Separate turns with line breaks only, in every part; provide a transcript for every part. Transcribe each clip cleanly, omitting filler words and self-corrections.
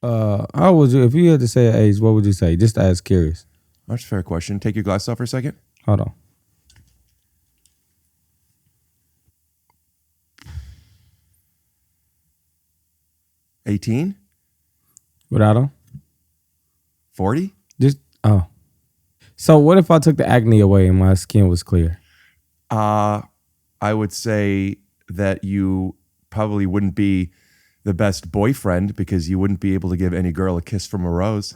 How would you, if you had to say an age, what would you say? Just as curious.
That's a fair question. Take your glasses off for a second.
Hold on.
$18?
Without them?
40?
Just, oh. So what if I took the acne away and my skin was clear?
I would say that you probably wouldn't be the best boyfriend because you wouldn't be able to give any girl a kiss from a rose.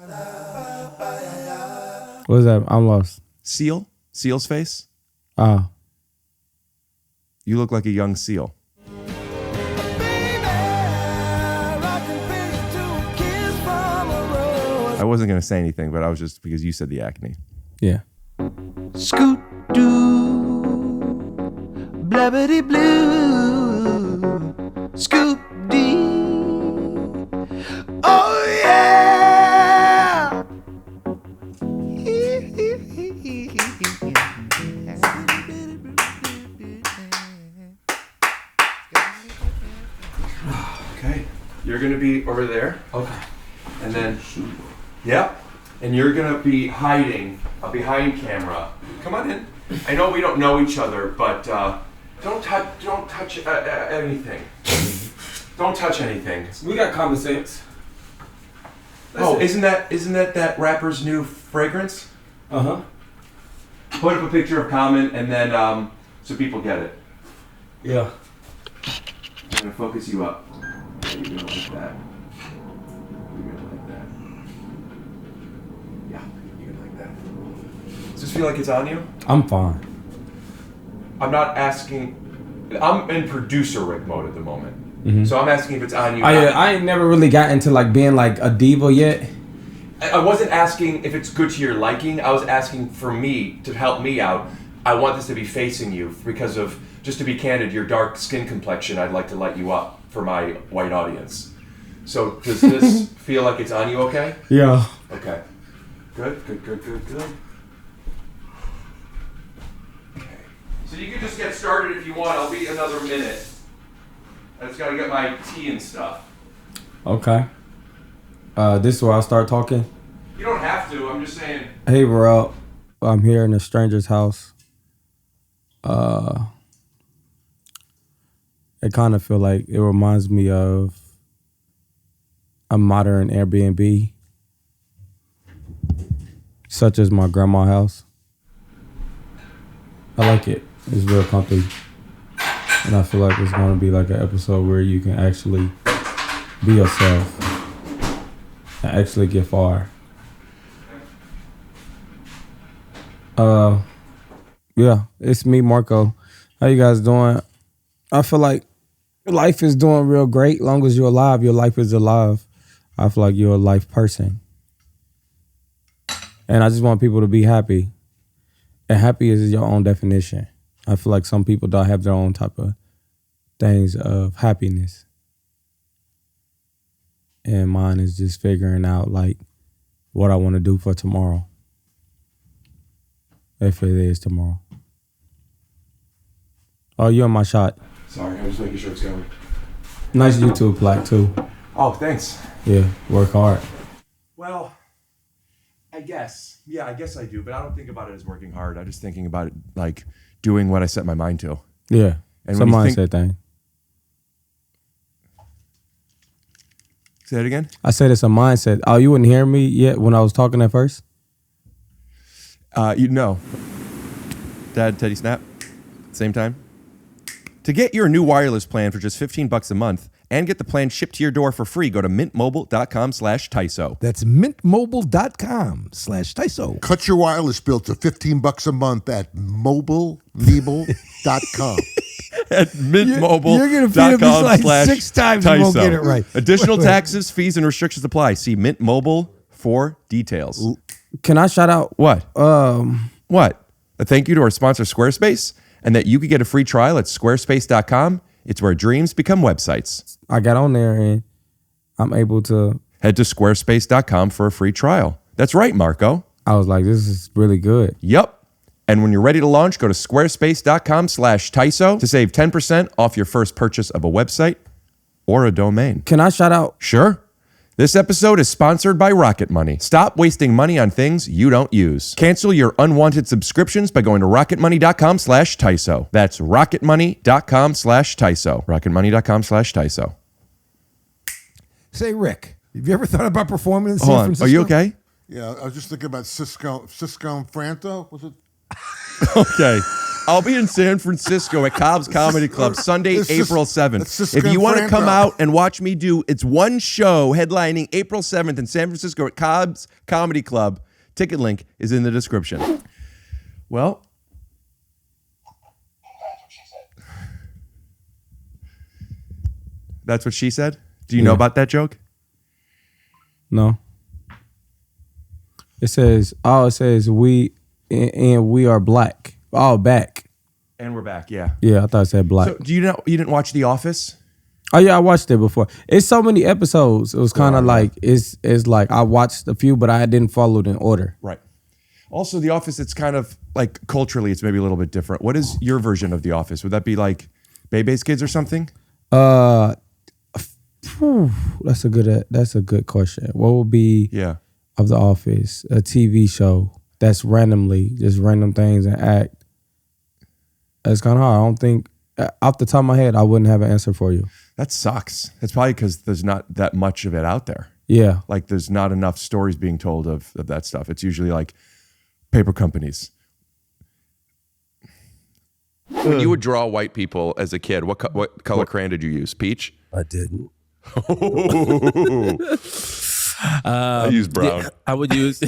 What is that? I'm lost.
Seal's face.
Oh.
You look like a young seal. I wasn't going to say anything, but I was just because you said the acne.
Yeah.
Scoot doo, blabbity blue, scoop dee. Oh yeah.
Okay. You're going to be over there.
Okay.
And then, yeah. And you're going to be hiding behind camera. Come on in. I know we don't know each other, but don't touch anything. Don't touch anything.
We got common sense.
Oh, isn't that rapper's new fragrance?
Uh-huh.
Put up a picture of Common and then so people get it.
Yeah.
I'm gonna focus you up. You're gonna like that. You're gonna like that. Yeah, you're gonna like that. Does this feel like it's on you?
I'm fine.
I'm not asking. I'm in producer Rick mode at the moment.
Mm-hmm.
So I'm asking if it's on you.
I ain't never really got into like being like a diva yet.
I wasn't asking if it's good to your liking. I was asking for me to help me out. I want this to be facing you because of, just to be candid, your dark skin complexion. I'd like to light you up for my white audience. So does this feel like it's on you okay?
Yeah.
Okay. Good. Okay. So you can just get started if you want. I'll be another minute. I just gotta get my tea and stuff.
Okay. This is where I start talking.
You don't have to. I'm just saying.
Hey, bro. I'm here in a stranger's house. It kind of feel like it reminds me of a modern Airbnb, such as my grandma's house. I like it. It's real comfy. And I feel like it's going to be like an episode where you can actually be yourself and actually get far. Yeah, it's me, Marco. How you guys doing? I feel like life is doing real great. Long as you're alive, your life is alive. I feel like you're a life person. And I just want people to be happy. And happy is your own definition. I feel like some people don't have their own type of things of happiness. And mine is just figuring out like what I want to do for tomorrow. If it is tomorrow. Oh, you're in my shot.
Sorry, I'm just making sure it's going.
Nice YouTube plaque too.
Oh, thanks.
Yeah, work hard.
Well, I guess. Yeah, I guess I do, but I don't think about it as working hard. I'm just thinking about it like doing what I set my mind to.
Yeah,
And
it's a
when you
mindset thing.
Say it again?
I said it's a mindset. Oh, you wouldn't hear me yet when I was talking at first?
You know. Dad, Teddy Snap. Same time. To get your new wireless plan for just $15 a month and get the plan shipped to your door for free, go to mintmobile.com/TYSO.
That's mintmobile.com/TYSO.
Cut your wireless bill to $15 a month at mobilemobile.com.
At mintmobile.com/TYSO.
You're going to feed him like 6 times and won't get it right.
Additional taxes, fees, and restrictions apply. See Mint Mobile for details.
Can I shout out?
What? What? A thank you to our sponsor, Squarespace, and that you could get a free trial at squarespace.com. It's where dreams become websites.
I got on there and I'm able to.
Head to squarespace.com for a free trial. That's right, Marco.
I was like, this is really good.
Yep. And when you're ready to launch, go to squarespace.com/TYSO to save 10% off your first purchase of a website or a domain.
Can I shout out?
Sure.
This episode is sponsored by Rocket Money. Stop wasting money on things you don't use. Cancel your unwanted subscriptions by going to rocketmoney.com/TYSO. That's rocketmoney.com/TYSO. rocketmoney.com/TYSO.
Say, Rick, have you ever thought about performing in San
Hold on.
Francisco?
Are you okay?
Yeah, I was just thinking about Cisco and Franto. Was it?
Okay. I'll be in San Francisco at Cobb's Comedy Club Sunday, April 7th. If you want to come out and watch me it's one show headlining April 7th in San Francisco at Cobb's Comedy Club. Ticket link is in the description. Well, that's what she said. Do you know about that joke?
No. It says we are black. Oh, back.
And we're back, yeah.
Yeah, I thought it said black.
So do you know you didn't watch The Office?
Oh yeah, I watched it before. It's so many episodes. It was kind of like it's like I watched a few, but I didn't follow it in order.
Right. Also, The Office, it's kind of like culturally, it's maybe a little bit different. What is your version of The Office? Would that be like Bebe's Kids or something?
That's a good question. What would be of The Office a TV show that's randomly just random things and act? It's kind of hard. I don't think off the top of my head I wouldn't have an answer for you.
That sucks. It's probably because there's not that much of it out there.
Yeah,
like there's not enough stories being told of that stuff. It's usually like paper companies. When you would draw white people as a kid, what color crayon did you use? Peach?
I didn't.
I use brown.
Yeah, I would use.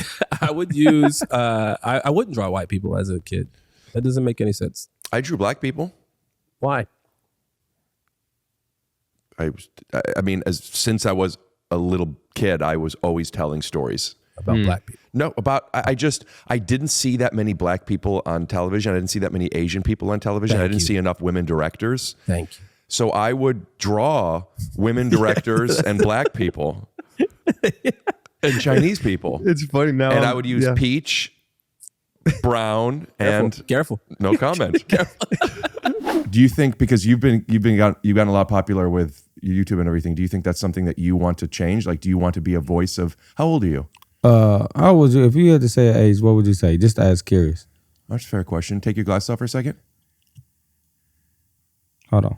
I wouldn't draw white people as a kid. That doesn't make any sense.
I drew black people.
Why?
I mean, since I was a little kid, I was always telling stories
about black people.
No, I didn't see that many black people on television. I didn't see that many Asian people on television. I didn't see enough women directors.
Thank you.
So I would draw women directors and black people and Chinese people.
It's funny now.
And I would use peach, brown, and
careful.
No comment. Do you think, because you've gotten a lot popular with YouTube and everything, do you think that's something that you want to change? Like, do you want to be a voice of? How old are you?
How would you, if you had to say an age, what would you say? Just as curious.
That's a fair question. Take your glasses off for a second.
Hold on.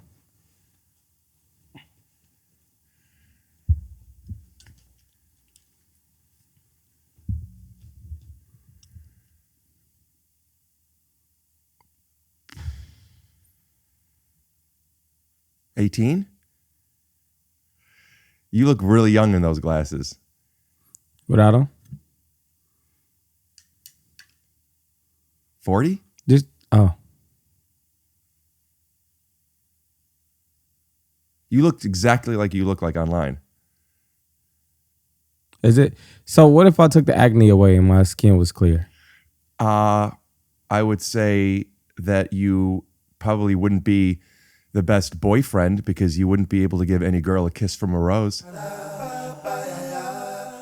$18? You look really young in those glasses.
Without them?
40?
Just
You looked exactly like you look like online.
Is it? So what if I took the acne away and my skin was clear?
I would say that you probably wouldn't be the best boyfriend because you wouldn't be able to give any girl a kiss from a rose.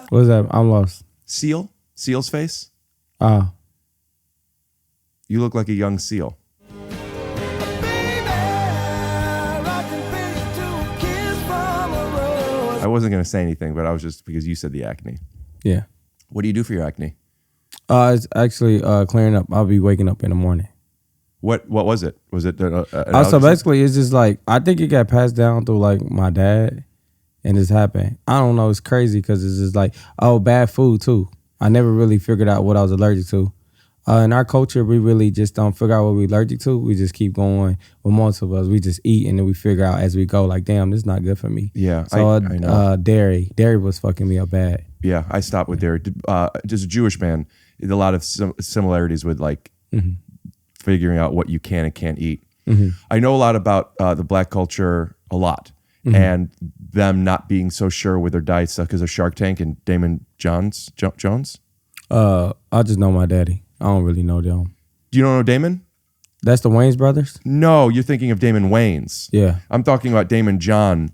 What is that? I'm lost.
Seal's face.
Oh.
You look like a young seal. I wasn't going to say anything, but I was just because you said the acne.
Yeah.
What do you do for your acne?
It's actually clearing up. I'll be waking up in the morning.
What was it? Was it
so basically it's just like, I think it got passed down through like my dad and it's happened. I don't know. It's crazy because it's just like, bad food too. I never really figured out what I was allergic to. In our culture, we really just don't figure out what we're allergic to. We just keep going. Well, most of us, we just eat and then we figure out as we go, like, damn, this is not good for me.
Yeah.
So
I know.
Dairy was fucking me up bad.
Yeah, I stopped with dairy. Just a Jewish man, a lot of similarities with like figuring out what you can and can't eat. Mm-hmm. I know a lot about the black culture, a lot, and them not being so sure with their diet stuff because of Shark Tank and Damon Jones.
I just know my daddy. I don't really know them.
You don't know Damon?
That's the Wayans brothers?
No, you're thinking of Damon Wayans.
Yeah.
I'm talking about Damon John.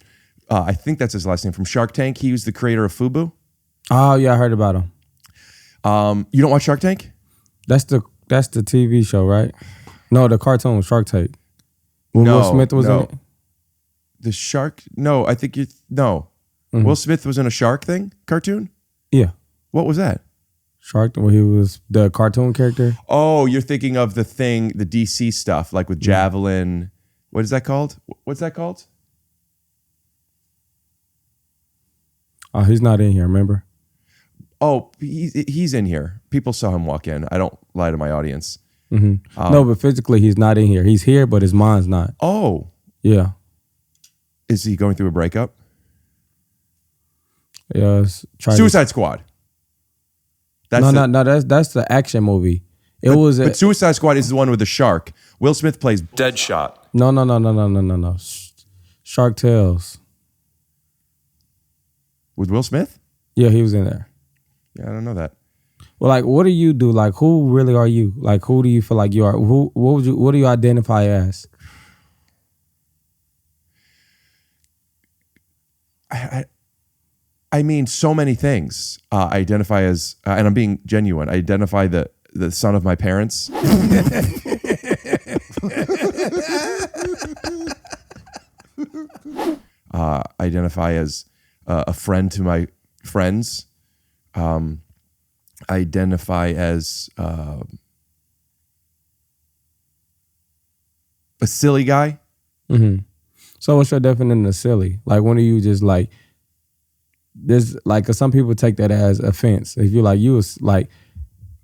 I think that's his last name, from Shark Tank. He was the creator of FUBU.
Oh, yeah, I heard about him.
You don't watch Shark Tank?
That's the TV show, right? No, the cartoon was Shark Tank. Will Smith was in it?
The shark? No, I think no. Will Smith was in a shark thing cartoon.
Yeah.
What was that?
Shark, where he was the cartoon character.
Oh, you're thinking of the thing, the DC stuff, like with Javelin. What is that called? What's that called?
Oh, he's not in here, remember?
Oh, he's in here. People saw him walk in. I don't lie to my audience.
No, but physically he's not in here. He's here, but his mind's not.
Oh,
Yeah.
is he going through a breakup?
Yeah.
Suicide Squad.
No, that's the action movie.
But Suicide Squad is the one with the shark. Will Smith plays Deadshot.
No. Shark Tales.
With Will Smith?
Yeah, he was in there.
Yeah, I don't know that.
Well, like, what do you do? Like, who really are you? Like, who do you feel like you are? What do you identify as?
I mean, so many things. I identify as, and I'm being genuine. I identify the son of my parents. Identify as a friend to my friends. Identify as a silly guy.
So what's your definition of silly? Like, when are you just like, there's like, 'cause some people take that as offense. If you like, you was like,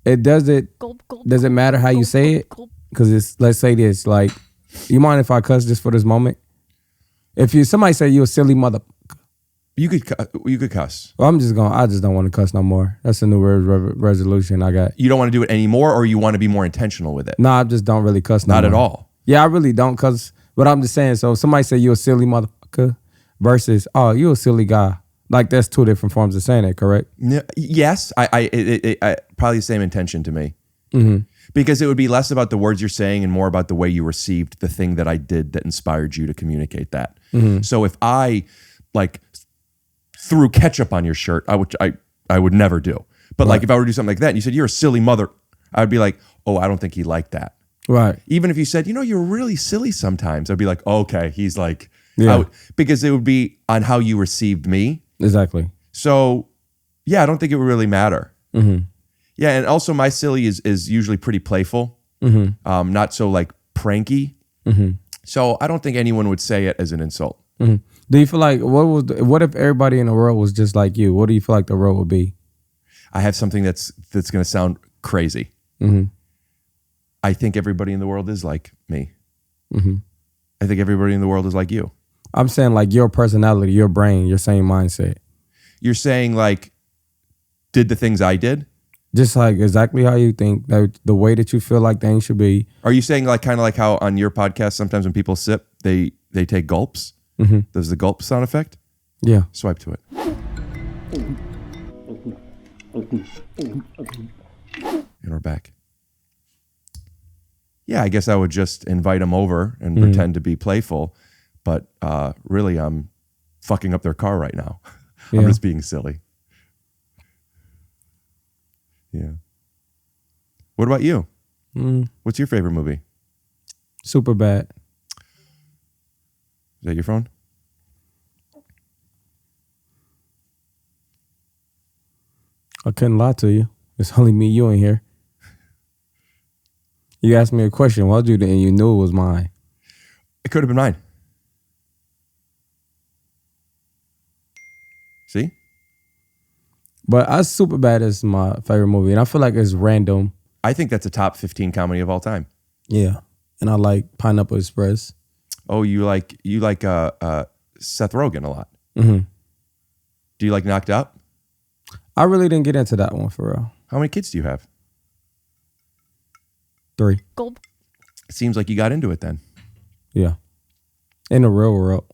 does it matter how you say it? Because it's, let's say this, like, you mind if I cuss just for this moment? If somebody say you a silly mother,
You could cuss.
well, I just don't want to cuss no more. That's a new resolution I got.
You don't want to do it anymore, or you want to be more intentional with it?
No, I just don't really cuss no
Not at
more.
all.
Yeah, I really don't cuss. But I'm just saying, so if somebody say you a silly motherfucker versus, oh, you a silly guy. Like, that's two different forms of saying it, correct?
Yes, I probably the same intention to me. Because it would be less about the words you're saying and more about the way you received the thing that I did that inspired you to communicate that. So if I like threw ketchup on your shirt, I would never do. But like if I were to do something like that and you said, you're a silly mother, I'd be like, oh, I don't think he liked that.
Right.
Even if you said, you're really silly sometimes, I'd be like, oh, okay, he's like,
Yeah.
because it would be on how you received me.
Exactly.
So yeah, I don't think it would really matter. Yeah, and also my silly is usually pretty playful, not so like pranky. So I don't think anyone would say it as an insult.
Do you feel like, what if everybody in the world was just like you? What do you feel like the world would be?
I have something that's going to sound crazy. I think everybody in the world is like me. I think everybody in the world is like you.
I'm saying like your personality, your brain, your same mindset.
You're saying like, did the things I did?
Just like exactly how you think, that the way that you feel like things should be.
Are you saying like kind of like how on your podcast sometimes when people sip, they take gulps? Does the gulp sound effect?
Yeah.
Swipe to it. And we're back. Yeah, I guess I would just invite them over and pretend to be playful, but really I'm fucking up their car right now. I'm
Yeah.
just being silly. Yeah. What about you? What's your favorite movie?
Super bad.
Is that your phone?
I couldn't lie to you. It's only me, you in here. You asked me a question, and you knew it was mine.
It could have been mine. See?
But Super Bad is my favorite movie, and I feel like it's random.
I think that's a top 15 comedy of all time.
Yeah. And I like Pineapple Express.
Oh, you like Seth Rogen a lot. Do you like Knocked Up?
I really didn't get into that one for real.
How many kids do you have?
3.
It seems like you got into it then.
Yeah. In the real world.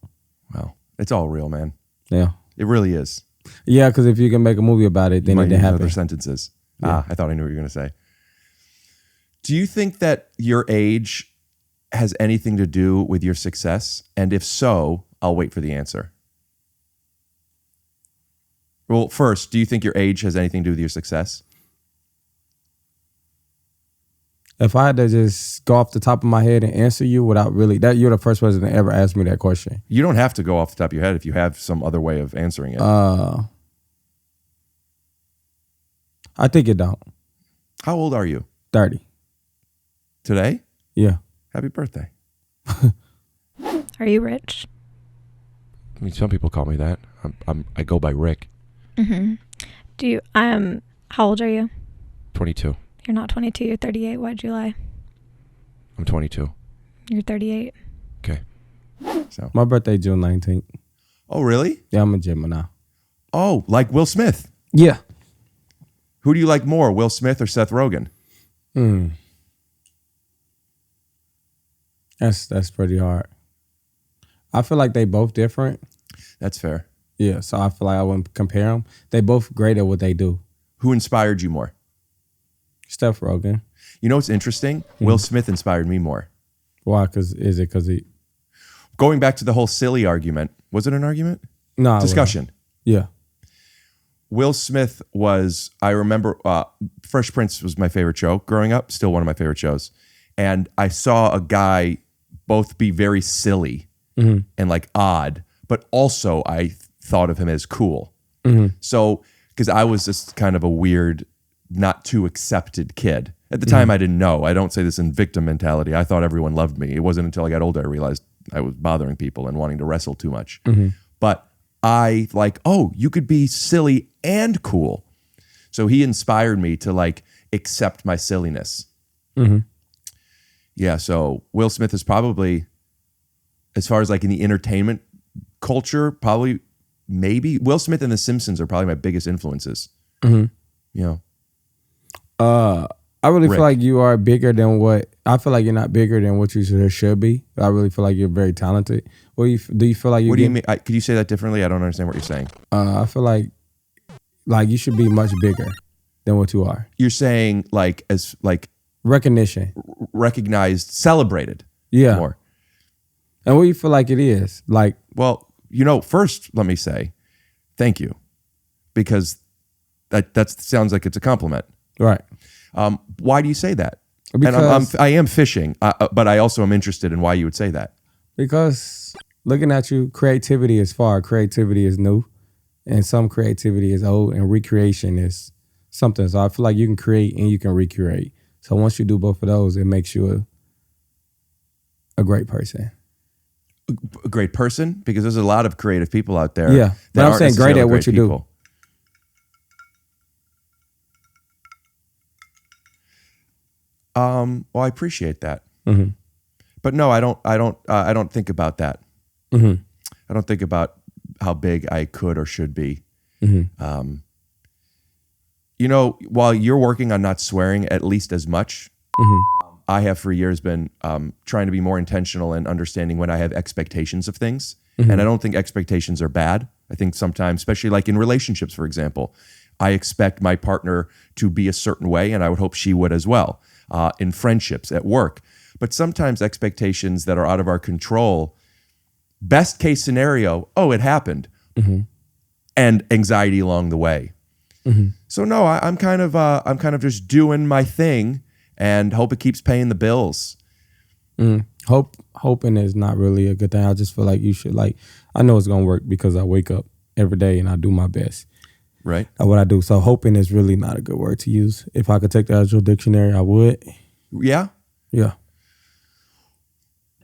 Wow. It's all real, man.
Yeah.
It really is.
Yeah, because if you can make a movie about it, then
Might
it
use
didn't happen.
other sentences.
Yeah.
I thought I knew what you were going to say. Do you think that your age has anything to do with your success? And if so, I'll wait for the answer. Well, first, do you think your age has anything to do with your success?
If I had to just go off the top of my head and answer you without really that, you're the first person to ever ask me that question.
You don't have to go off the top of your head if you have some other way of answering it.
I think it don't.
How old are you
30.
today?
Yeah.
Happy birthday.
Are you rich?
I mean, some people call me that. I go by Rick.
Mm-hmm. Do you? How old are you?
22.
You're not 22. You're 38. Why'd you lie?
I'm 22.
You're 38.
Okay.
So.
My birthday June 19th.
Oh, really?
Yeah, I'm a Gemini.
Oh, like Will Smith.
Yeah.
Who do you like more, Will Smith or Seth Rogen?
That's pretty hard. I feel like they both different.
That's fair.
Yeah, so I feel like I wouldn't compare them. They both great at what they do.
Who inspired you more?
Steph Rogen.
You know what's interesting? Will Smith inspired me more.
Why? Because he?
Going back to the whole silly argument. Was it an argument?
No.
Discussion.
Yeah.
Will Smith was, I remember, Fresh Prince was my favorite show growing up, still one of my favorite shows. And I saw a guy both be very silly and like odd, but also I thought of him as cool. So, because I was just kind of a weird, not too accepted kid. At the time, I didn't know. I don't say this in victim mentality. I thought everyone loved me. It wasn't until I got older I realized I was bothering people and wanting to wrestle too much. But I like, oh, you could be silly and cool. So he inspired me to like accept my silliness. Yeah, so Will Smith is probably, as far as like in the entertainment culture, probably maybe Will Smith and The Simpsons are probably my biggest influences. You know,
I really
Rick.
feel like you are bigger than what I feel like you're not bigger than what you should be. I really feel like you're very talented. Do you feel like you?
What do you mean? Could you say that differently? I don't understand what you're saying.
I feel like you should be much bigger than what you are.
You're saying like as like
Recognition.
recognized, celebrated
Yeah.
more.
And what do you feel like it is? Like,
Well, you know, first let me say thank you, because that sounds like it's a compliment.
right.
Why do you say that?
Because-
and I am fishing, but I also am interested in why you would say that.
Because looking at you, creativity is far. Creativity is new. And some creativity is old, and recreation is something. So I feel like you can create and you can recreate. So once you do both of those, it makes you a great person.
A great person, because there's a lot of creative people out there.
Yeah, but
that
I'm
aren't
saying great
necessarily
at what you do.
people. Well, I appreciate that, but no, I don't think about that. I don't think about how big I could or should be. You know, while you're working on not swearing at least as much, I have for years been trying to be more intentional in understanding when I have expectations of things. And I don't think expectations are bad. I think sometimes, especially like in relationships, for example, I expect my partner to be a certain way, and I would hope she would as well. In friendships, at work. But sometimes expectations that are out of our control, best case scenario, oh, it happened. And anxiety along the way. So no, I'm kind of just doing my thing and hope it keeps paying the bills.
Hoping is not really a good thing. I just feel like you should I know it's gonna work because I wake up every day and I do my best.
Right.
At what I do. So hoping is really not a good word to use. If I could take the actual dictionary, I would.
Yeah.
Yeah.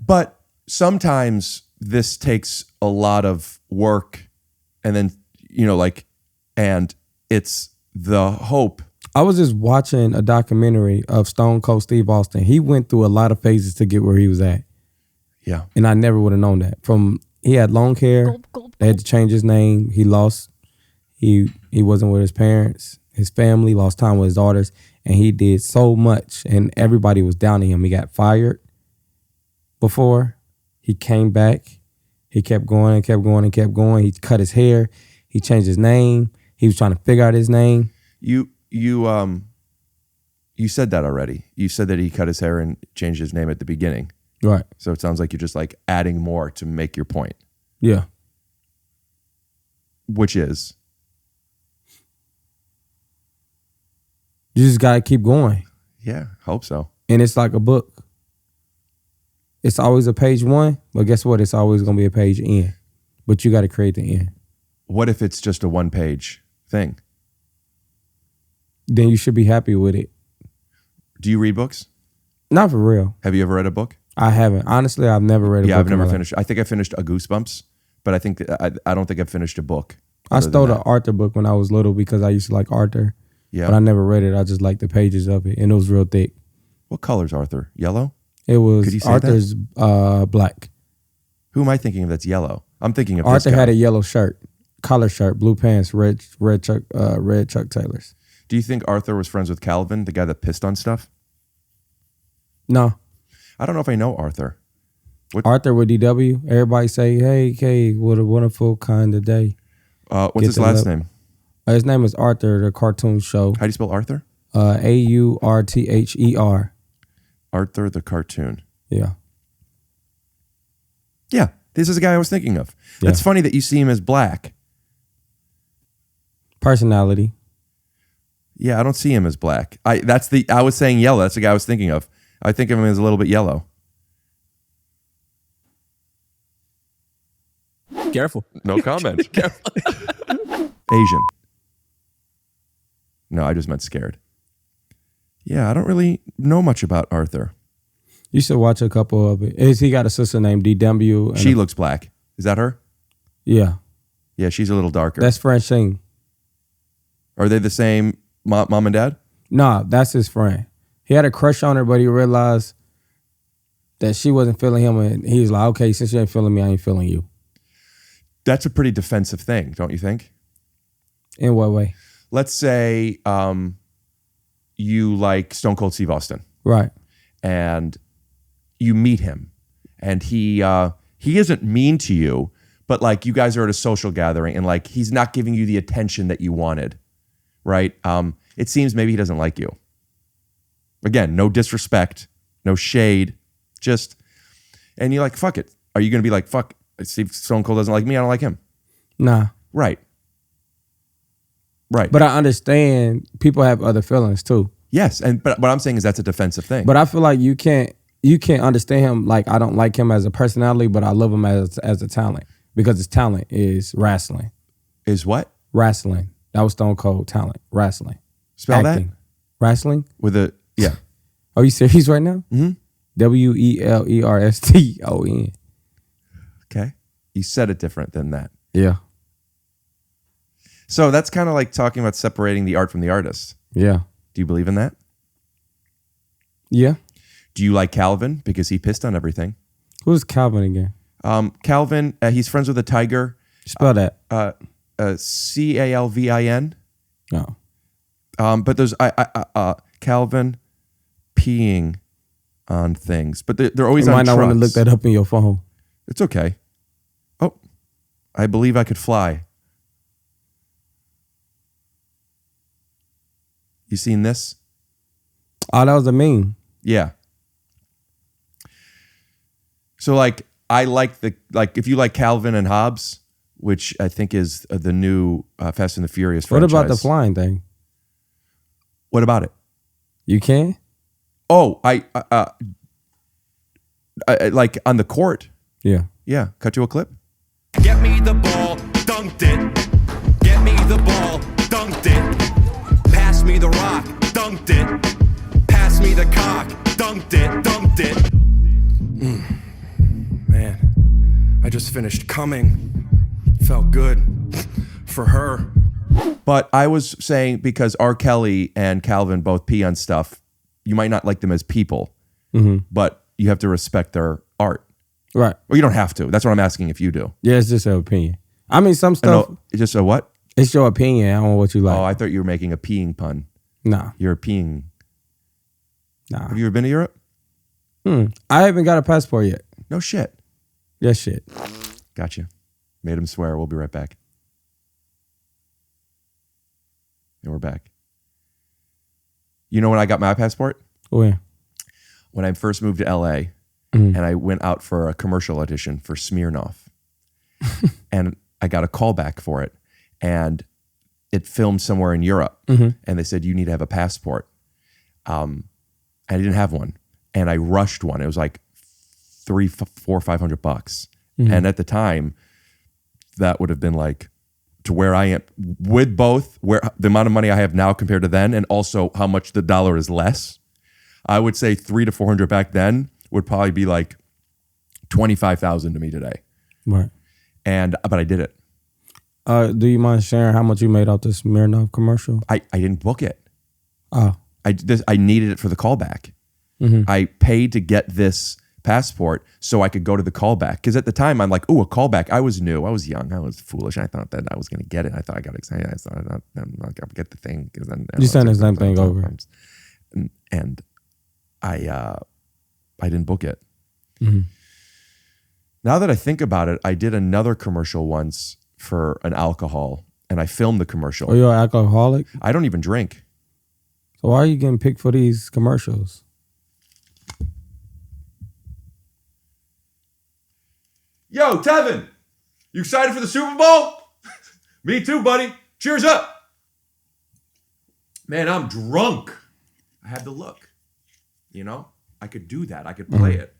But sometimes this takes a lot of work, and then, you know, like, and it's the hope.
I was just watching a documentary of Stone Cold Steve Austin. He went through a lot of phases to get where he was at.
Yeah.
And I never would have known that. He had long hair. They had to change his name. He lost. He wasn't with his parents. His family lost time with his daughters. And he did so much. And everybody was down to him. He got fired before. He came back. He kept going and kept going and kept going. He cut his hair. He changed his name. He was trying to figure out his name.
You said that already. You said that he cut his hair and changed his name at the beginning.
Right.
So it sounds like you're just like adding more to make your point.
Yeah.
Which is?
You just got to keep going.
Yeah, hope so.
and it's like a book. It's always a page 1, but guess what? It's always gonna be a page end. But you got to create the end.
What if it's just a 1-page thing?
Then you should be happy with it.
Do you read books?
Not for real.
Have you ever read a book?
I haven't. Honestly, I've never read a book.
Yeah, I've never
in my life.
finished. I think I finished a Goosebumps, but I think I don't think I've finished a book.
I
other
stole
than
the
that.
Arthur book when I was little because I used to like Arthur.
Yeah.
But I never read it. I just liked the pages of it, and it was real thick.
What color's Arthur? Yellow?
It was
Could you say
Arthur's black.
Who am I thinking of that's yellow? I'm thinking of
Arthur
this guy.
had a yellow shirt, collar shirt, blue pants, red Chuck Taylors.
Do you think Arthur was friends with Calvin, the guy that pissed on stuff?
No,
I don't know if I know Arthur.
Arthur with DW. Everybody say, "Hey, Kay, what a wonderful kind of day."
What's
Get
his
the
last
love.
name?
His name is Arthur, the cartoon show.
How do you spell Arthur?
Aurther.
Arthur the cartoon.
Yeah.
Yeah, this is the guy I was thinking of.
Yeah.
It's funny that you see him as black.
Personality.
Yeah, I don't see him as black. I was saying yellow. That's the guy I was thinking of. I think of him as a little bit yellow.
Careful.
No comment. Asian. No, I just meant scared. Yeah, I don't really know much about Arthur.
You should watch a couple of it. He got a sister named DW. and
She looks black. Is that her?
Yeah.
Yeah, she's a little darker.
That's Francine.
Are they the same mom and dad?
Nah, that's his friend. He had a crush on her, but he realized that she wasn't feeling him, and he was like, "Okay, since you ain't feeling me, I ain't feeling you."
That's a pretty defensive thing, don't you think?
In what way?
Let's say you like Stone Cold Steve Austin,
Right.
and you meet him, and he isn't mean to you, but like you guys are at a social gathering, and like he's not giving you the attention that you wanted, right? It seems maybe he doesn't like you. Again, no disrespect, no shade, just, and you're like, fuck it. Are you going to be like, fuck, Steve Stone Cold doesn't like me, I don't like him?
Nah.
Right. Right.
But I understand people have other feelings too.
Yes, but what I'm saying is that's a defensive thing.
But I feel like you can't understand him. Like, I don't like him as a personality, but I love him as a talent, because his talent is wrestling.
Is what?
Wrestling. That was Stone Cold talent. Wrestling.
Spell
Acting.
that?
Wrestling.
With a, yeah.
Are you serious right now?
Mm-hmm.
WELERSTON.
Okay. You said it different than that.
Yeah.
So that's kind of like talking about separating the art from the artist.
Yeah.
Do you believe in that?
Yeah.
Do you like Calvin because he pissed on everything?
Who's Calvin again?
Calvin, he's friends with a tiger.
Spell that.
Calvin.
No.
But there's Calvin peeing on things, but they're always
You
on
might not want to look
trucks.
that up in your phone.
It's okay. Oh, I believe I could fly. You seen this?
Oh, that was a meme.
Yeah. So like, I like if you like Calvin and Hobbes, which I think is the new Fast and the Furious franchise.
What about the flying thing?
What about it?
You can?
Oh, I like on the court.
Yeah.
Yeah. Cut you a clip.
Get me the ball, dunked it. Get me the ball, dunked it. Pass me the rock, dunked it. Pass me the cock, dunked it, dunked it. Man, I just finished coming. Felt good for her.
But I was saying because R. Kelly and Calvin both pee on stuff, you might not like them as people, but you have to respect their art.
Right.
Or you don't have to. That's what I'm asking if you do.
Yeah, it's just your opinion. I mean, some stuff,
No, it's just a what?
it's your opinion. I don't know what you like.
Oh, I thought you were making a peeing pun.
Nah.
You're a peeing.
Nah.
Have you ever been to Europe?
I haven't got a passport yet.
No shit.
Yes, shit.
Gotcha. Made him swear. We'll be right back. And we're back. You know when I got my passport?
When?
When I first moved to LA and I went out for a commercial audition for Smirnoff. And I got a call back for it. And it filmed somewhere in Europe. And they said, you need to have a passport. I didn't have one, and I rushed one. It was like $300, $400, $500, and at the time, that would have been like to where I am with both where the amount of money I have now compared to then, and also how much the dollar is less. I would say $300 to $400 back then would probably be like $25,000 to me today.
Right.
But I did it.
Do you mind sharing how much you made off this Smirnoff commercial?
I didn't book it.
Oh.
I needed it for the callback. I paid to get this passport so I could go to the callback. Because at the time, I'm like, oh, a callback. I was new. I was young. I was foolish. I thought that I was going to get it. I thought I got excited. I thought I'm not going to get the thing. Because then
You sent the same thing over.
And I didn't book it. Now that I think about it, I did another commercial once for an alcohol, and I filmed the commercial.
Are you an alcoholic?
I don't even drink.
So why are you getting picked for these commercials?
Yo, Tevin, you excited for the Super Bowl? Me too, buddy. Cheers up. Man, I'm drunk. I had the look. You know, I could do that. I could play it.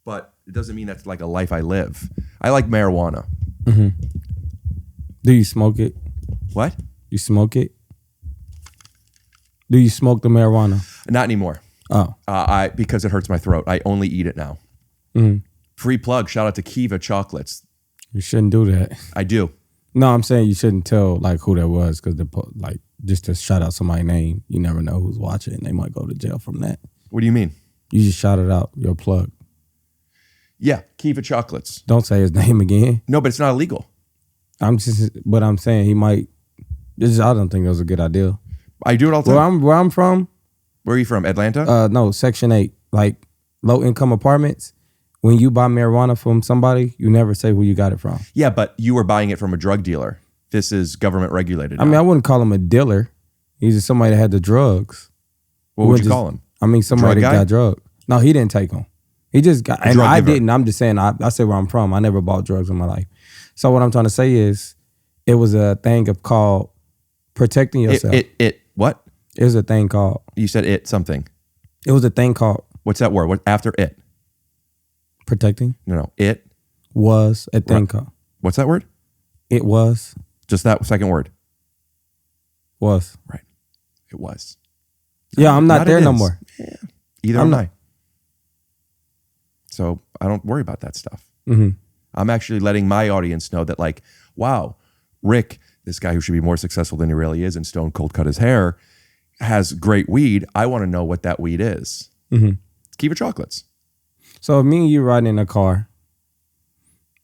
But it doesn't mean that's like a life I live. I like marijuana.
Do you smoke it?
What?
You smoke it? Do you smoke the marijuana?
Not anymore.
Oh.
Because it hurts my throat. I only eat it now. Free plug. Shout out to Kiva Chocolates.
You shouldn't do that.
I do.
No, I'm saying you shouldn't tell like who that was because like just to shout out somebody's name, you never know who's watching. They might go to jail from that.
What do you mean?
You just shouted out your plug.
Yeah, Kiva Chocolates.
Don't say his name again.
No, but it's not illegal.
I'm saying he might. I don't think that was a good idea.
I do it all the time.
Where I'm from.
Where are you from? Atlanta?
No, Section 8, like low income apartments. When you buy marijuana from somebody, you never say who you got it from.
Yeah, but you were buying it from a drug dealer. This is government regulated.
I mean, I wouldn't call him a dealer. He's just somebody that had the drugs.
What would you call him?
I mean, somebody
Drug
that
guy?
got drugs. No, he didn't take them. He just got, and
drug
I
giver.
didn't. I'm just saying, I say where I'm from. I never bought drugs in my life. So what I'm trying to say is, it was a thing of called protecting yourself.
What?
It was a thing called.
You said it something.
It was a thing called
What's that word? What after it?
protecting.
No. It.
Was a thing
Right.
called.
What's that word?
It was.
Just that second word.
Was.
Right. It was.
Yeah, I'm not
Not
there
it
no
is.
more.
Either
I'm
am
not-
I. So I don't worry about that stuff.
Mm-hmm.
I'm actually letting my audience know that, like, wow, Rick, this guy who should be more successful than he really is and stone cold cut his hair, has great weed. I want to know what that weed is.
Mm-hmm.
Kiva Chocolates.
So if me and you riding in a car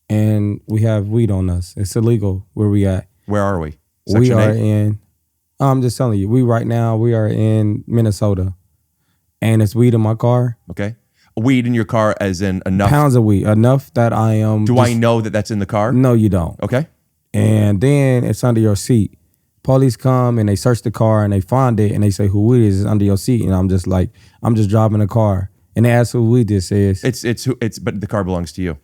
and we have weed on us, it's illegal where we at.
Where are we?
We
Section
are
8?
in, I'm just telling you, we are in Minnesota and it's weed in my car.
Okay. Weed in your car as in enough.
Pounds of weed, enough that I am.
Do I know that that's in the car?
No, you don't.
Okay.
And then it's under your seat. Police come and they search the car and they find it and they say who it is. It's under your seat. And I'm just like, I'm just driving the car. And they ask who weed this is.
But the car belongs to you.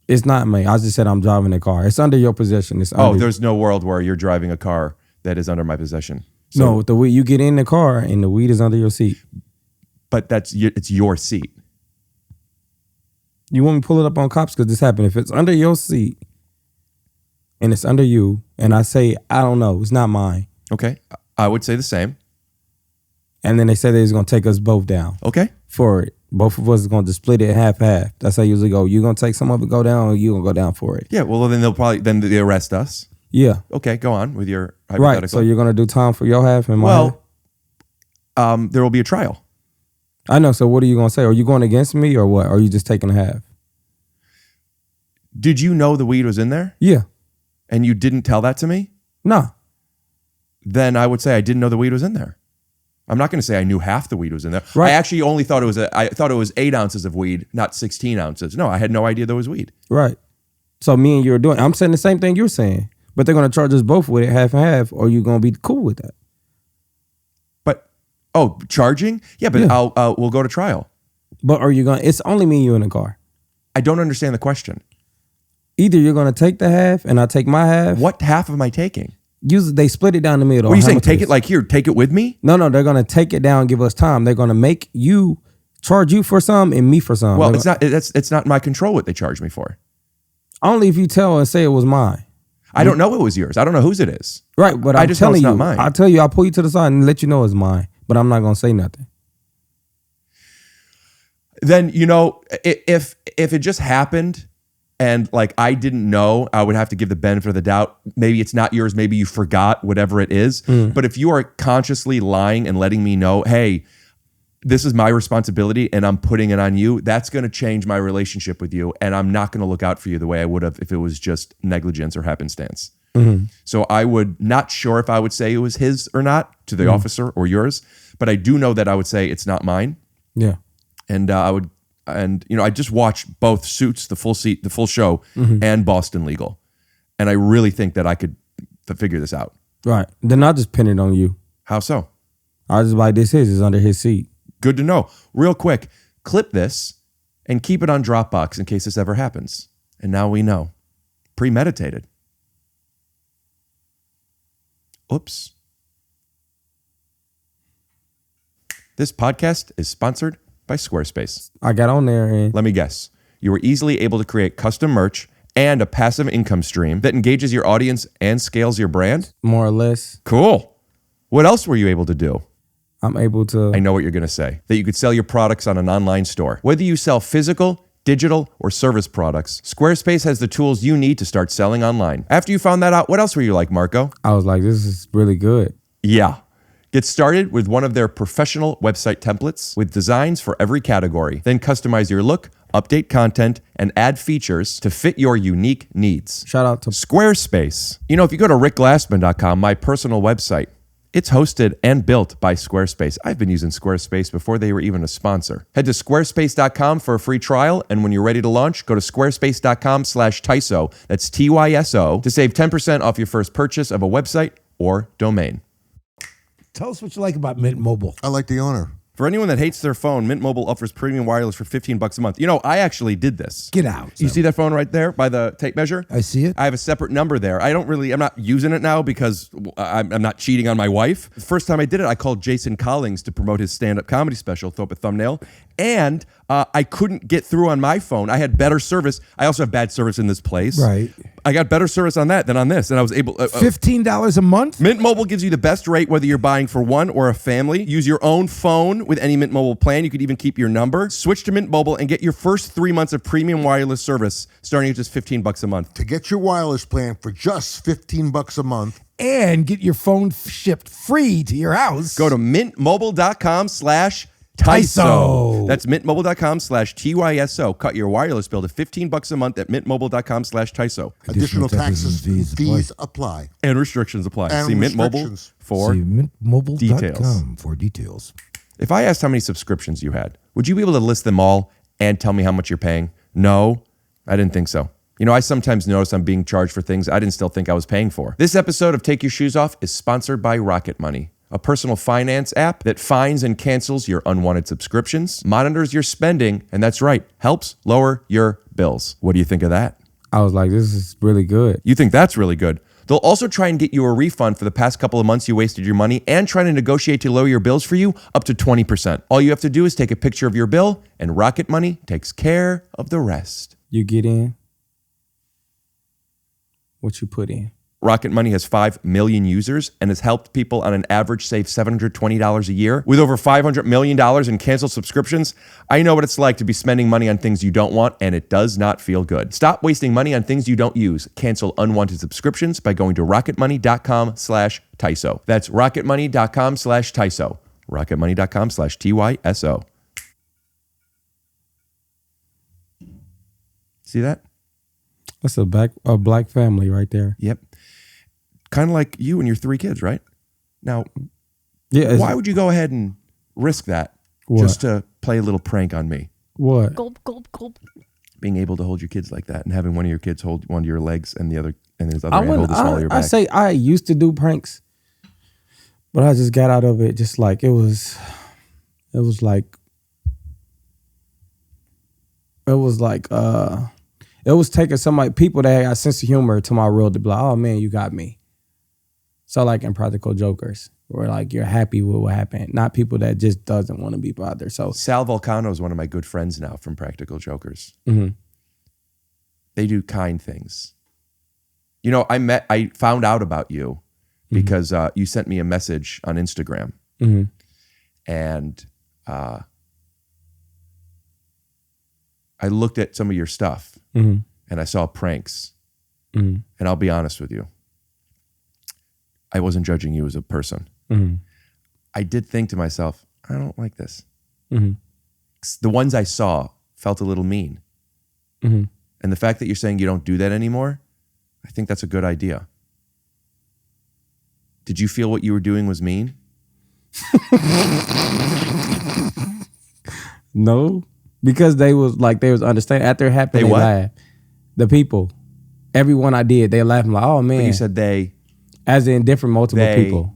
It's not me. I just said I'm driving the car. It's under your possession. It's under,
There's no world where you're driving a car that is under my possession.
no, the weed, you get in the car and the weed is under your seat.
But it's your seat.
You want me to pull it up on cops because this happened. If it's under your seat and it's under you and I say, I don't know, it's not mine.
Okay. I would say the same.
And then they say they're going to take us both down
Okay.
for it. Both of us is going to split it half-half. That's how I usually go. You're going to take some of it, go down, or you going to go down for it.
Yeah. Well, then they arrest us.
Yeah.
Okay. Go on with your hypothetical.
Right. So you're going to do time for your half and my half?
Well, there will be a trial.
I know. So what are you going to say? Are you going against me or what? Or are you just taking half?
Did you know the weed was in there?
Yeah.
And you didn't tell that to me?
No.
Then I would say I didn't know the weed was in there. I'm not going to say I knew half the weed was in there.
Right.
I actually only thought it was 8 ounces of weed, not 16 ounces. No, I had no idea there was weed.
Right. So me and you are doing, I'm saying the same thing you're saying, but they're going to charge us both with it half and half, or you going to be cool with that?
But, charging? Yeah, but
Yeah.
we'll go to trial.
But are you going to, it's only me and you in the car.
I don't understand the question.
Either you're going to take the half and I take my half.
What half am I taking?
they split it down the middle.
What are you saying? Take it like here, take it with me?
No, they're gonna take it down, give us time. They're gonna make you charge you for some and me for some.
Well, it's not my control what they charge me for.
Only if you tell and say it was mine.
I don't know it was yours. I don't know whose it is.
Right, but
I just know it's not mine.
I tell you, I'll pull you to the side and let you know it's mine. But I'm not gonna say nothing.
Then if it just happened and like I didn't know, I would have to give the benefit of the doubt. Maybe it's not yours. Maybe you forgot, whatever it is. But if you are consciously lying and letting me know, hey, this is my responsibility and I'm putting it on you, that's going to change my relationship with you. And I'm not going to look out for you the way I would have if it was just negligence or happenstance. So I would, not sure if I would say it was his or not to the officer or yours, but I do know that I would say it's not mine.
Yeah.
And I just watched both Suits, the full show, and Boston Legal. And I really think that I could figure this out.
Right. Then I'll just pin it on you.
How so?
I'll just like this is under his seat.
Good to know. Real quick, clip this and keep it on Dropbox in case this ever happens. And now we know. Premeditated. Oops. This podcast is sponsored by Squarespace.
I got on there and
Let me guess. You were easily able to create custom merch and a passive income stream that engages your audience and scales your brand?
more or less,
Cool. What else were you able to do?
I'm able to.
I know what you're going to say. That you could sell your products on an online store. Whether you sell physical, digital, or service products, Squarespace has the tools you need to start selling online. After you found that out, what else were you like, Marco?
I was like, this is really good.
Yeah. Get started with one of their professional website templates with designs for every category. Then customize your look, update content, and add features to fit your unique needs.
Shout out to
Squarespace. If you go to rickglassman.com, my personal website, it's hosted and built by Squarespace. I've been using Squarespace before they were even a sponsor. Head to squarespace.com for a free trial, and when you're ready to launch, go to squarespace.com/TYSO, that's TYSO, to save 10% off your first purchase of a website or domain.
Tell us what you like about Mint Mobile.
I like the owner.
For anyone that hates their phone, Mint Mobile offers premium wireless for $15 a month. I actually did this.
Get out.
You see that phone right there by the tape measure?
I see it.
I have a separate number there. I'm not using it now because I'm not cheating on my wife. The first time I did it, I called Jason Collins to promote his stand-up comedy special, throw up a thumbnail. And I couldn't get through on my phone. I had better service. I also have bad service in this place.
Right.
I got better service on that than on this. And I was able...
$15 a month?
Mint Mobile gives you the best rate whether you're buying for one or a family. Use your own phone with any Mint Mobile plan. You could even keep your number. Switch to Mint Mobile and get your first 3 months of premium wireless service starting at just $15 a month.
To get your wireless plan for just $15 a month.
And get your phone shipped free to your house.
Go to mintmobile.com/TYSO. That's mintmobile.com/TYSO. Cut your wireless bill to $15 a month at mintmobile.com/TYSO.
Additional taxes and fees apply.
And restrictions apply.
And
See Mint Mobile
restrictions.
for
See mintmobile.com
details.
for details.
If I asked how many subscriptions you had, would you be able to list them all and tell me how much you're paying? No, I didn't think so. I sometimes notice I'm being charged for things I didn't still think I was paying for. This episode of Take Your Shoes Off is sponsored by Rocket Money, a personal finance app that finds and cancels your unwanted subscriptions, monitors your spending, and that's right, helps lower your bills. What do you think of that?
I was like, this is really good.
You think that's really good. They'll also try and get you a refund for the past couple of months you wasted your money and try to negotiate to lower your bills for you up to 20%. All you have to do is take a picture of your bill, and Rocket Money takes care of the rest.
You get in what you put in.
Rocket Money has 5 million users and has helped people on an average save $720 a year. With over $500 million in canceled subscriptions, I know what it's like to be spending money on things you don't want, and it does not feel good. Stop wasting money on things you don't use. Cancel unwanted subscriptions by going to rocketmoney.com/TYSO. That's rocketmoney.com/TYSO. rocketmoney.com/TYSO. See that?
That's a black family right there.
Yep. Kind of like you and your 3 kids, right? Now,
Yeah.
why would you go ahead and risk that just to play a little prank on me?
What?
Gulp, gulp, gulp.
Being able to hold your kids like that and having one of your kids hold one of your legs and his other hand hold the small of your
I
back.
say I used to do pranks, but I just got out of it. Just like it was taking people that had a sense of humor to my real to be like, oh man, you got me. So like in Practical Jokers, where like you're happy with what happened, not people that just doesn't want to be bothered. So
Sal Volcano is one of my good friends now from Practical Jokers.
Mhm.
They do kind things. You know, I found out about you because you sent me a message on Instagram, and I looked at some of your stuff, and I saw pranks. And I'll be honest with you, I wasn't judging you as a person. I did think to myself, I don't like this. The ones I saw felt a little mean. And the fact that you're saying you don't do that anymore, I think that's a good idea. Did you feel what you were doing was mean?
No, because they was understanding. After it happened, they
what?
laughed. The people, everyone I did, they laughed. I'm like, oh man.
But you said they.
As in different multiple people.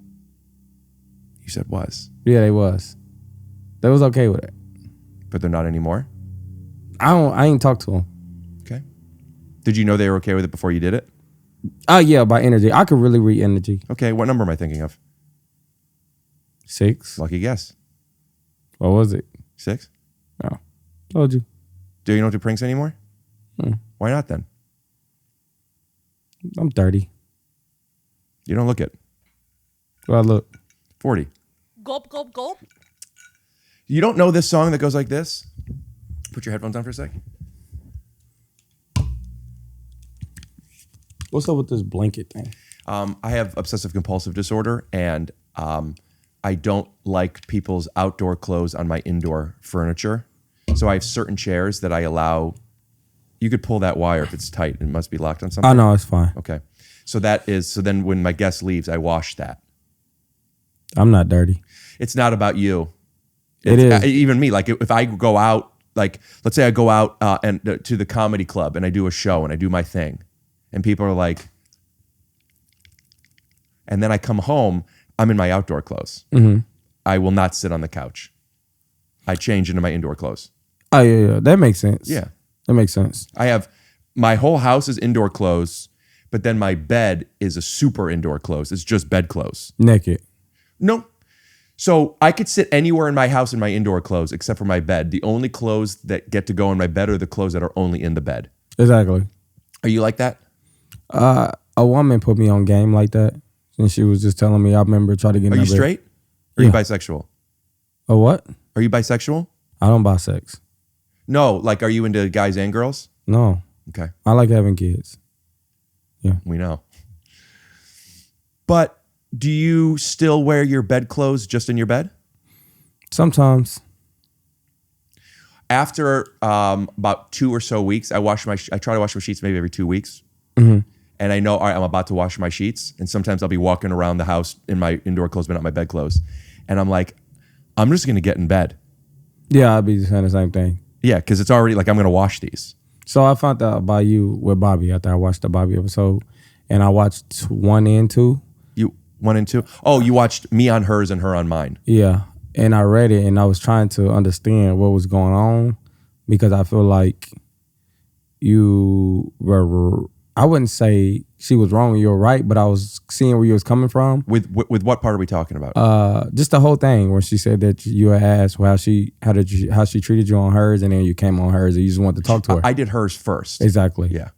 You said was.
Yeah, they was. They was okay with it.
But they're not anymore?
I ain't talked to them.
Okay. Did you know they were okay with it before you did it?
Oh yeah, by energy. I could really read energy.
Okay, what number am I thinking of?
6.
Lucky guess.
What was it?
6?
Oh, told you.
Do you not do pranks anymore? Why not then?
I'm 30.
You don't look it.
Well, look.
40.
Gulp, gulp, gulp.
You don't know this song that goes like this? Put your headphones on for a sec.
What's up with this blanket thing?
I have obsessive compulsive disorder, and I don't like people's outdoor clothes on my indoor furniture. So I have certain chairs that I allow. You could pull that wire if it's tight. It must be locked on something.
Oh no, it's fine.
Okay. So then when my guest leaves, I wash that.
I'm not dirty.
It's not about you.
It is.
Even me. Like if I go out, like let's say I go out and to the comedy club and I do a show and I do my thing, and people are like, and then I come home, I'm in my outdoor clothes. I will not sit on the couch. I change into my indoor clothes.
Oh yeah, that makes sense.
Yeah,
that makes sense.
I have my whole house is indoor clothes, but then my bed is a super indoor clothes. It's just bed clothes.
Naked.
No. So I could sit anywhere in my house in my indoor clothes except for my bed. The only clothes that get to go in my bed are the clothes that are only in the bed.
Exactly.
Are you like that?
A woman put me on game like that, and she was just telling me. I remember trying to get.
Are you straight? Or are you bisexual?
A what?
Are you bisexual?
I don't buy sex.
No, like are you into guys and girls?
No.
Okay.
I like having kids. Yeah.
We know. But do you still wear your bed clothes just in your bed?
Sometimes.
After about 2 or so weeks, I try to wash my sheets maybe every 2 weeks. And I know, all right, I'm about to wash my sheets. And sometimes I'll be walking around the house in my indoor clothes, but not my bed clothes. And I'm like, I'm just going to get in bed.
Yeah, I'd be saying the same thing.
Yeah, because it's already like, I'm going to wash these.
So I found out about you with Bobbi after I watched the Bobbi episode. And I watched 1 and 2.
You 1 and 2? Oh, you watched me on hers and her on mine.
Yeah. And I read it and I was trying to understand what was going on because I feel like you were, I wouldn't say she was wrong, you were right, but I was seeing where you was coming from.
With what part are we talking about?
Just the whole thing where she said that you had asked how she treated you on hers and then you came on hers and you just wanted to talk to her.
I did hers first.
Exactly.
Yeah.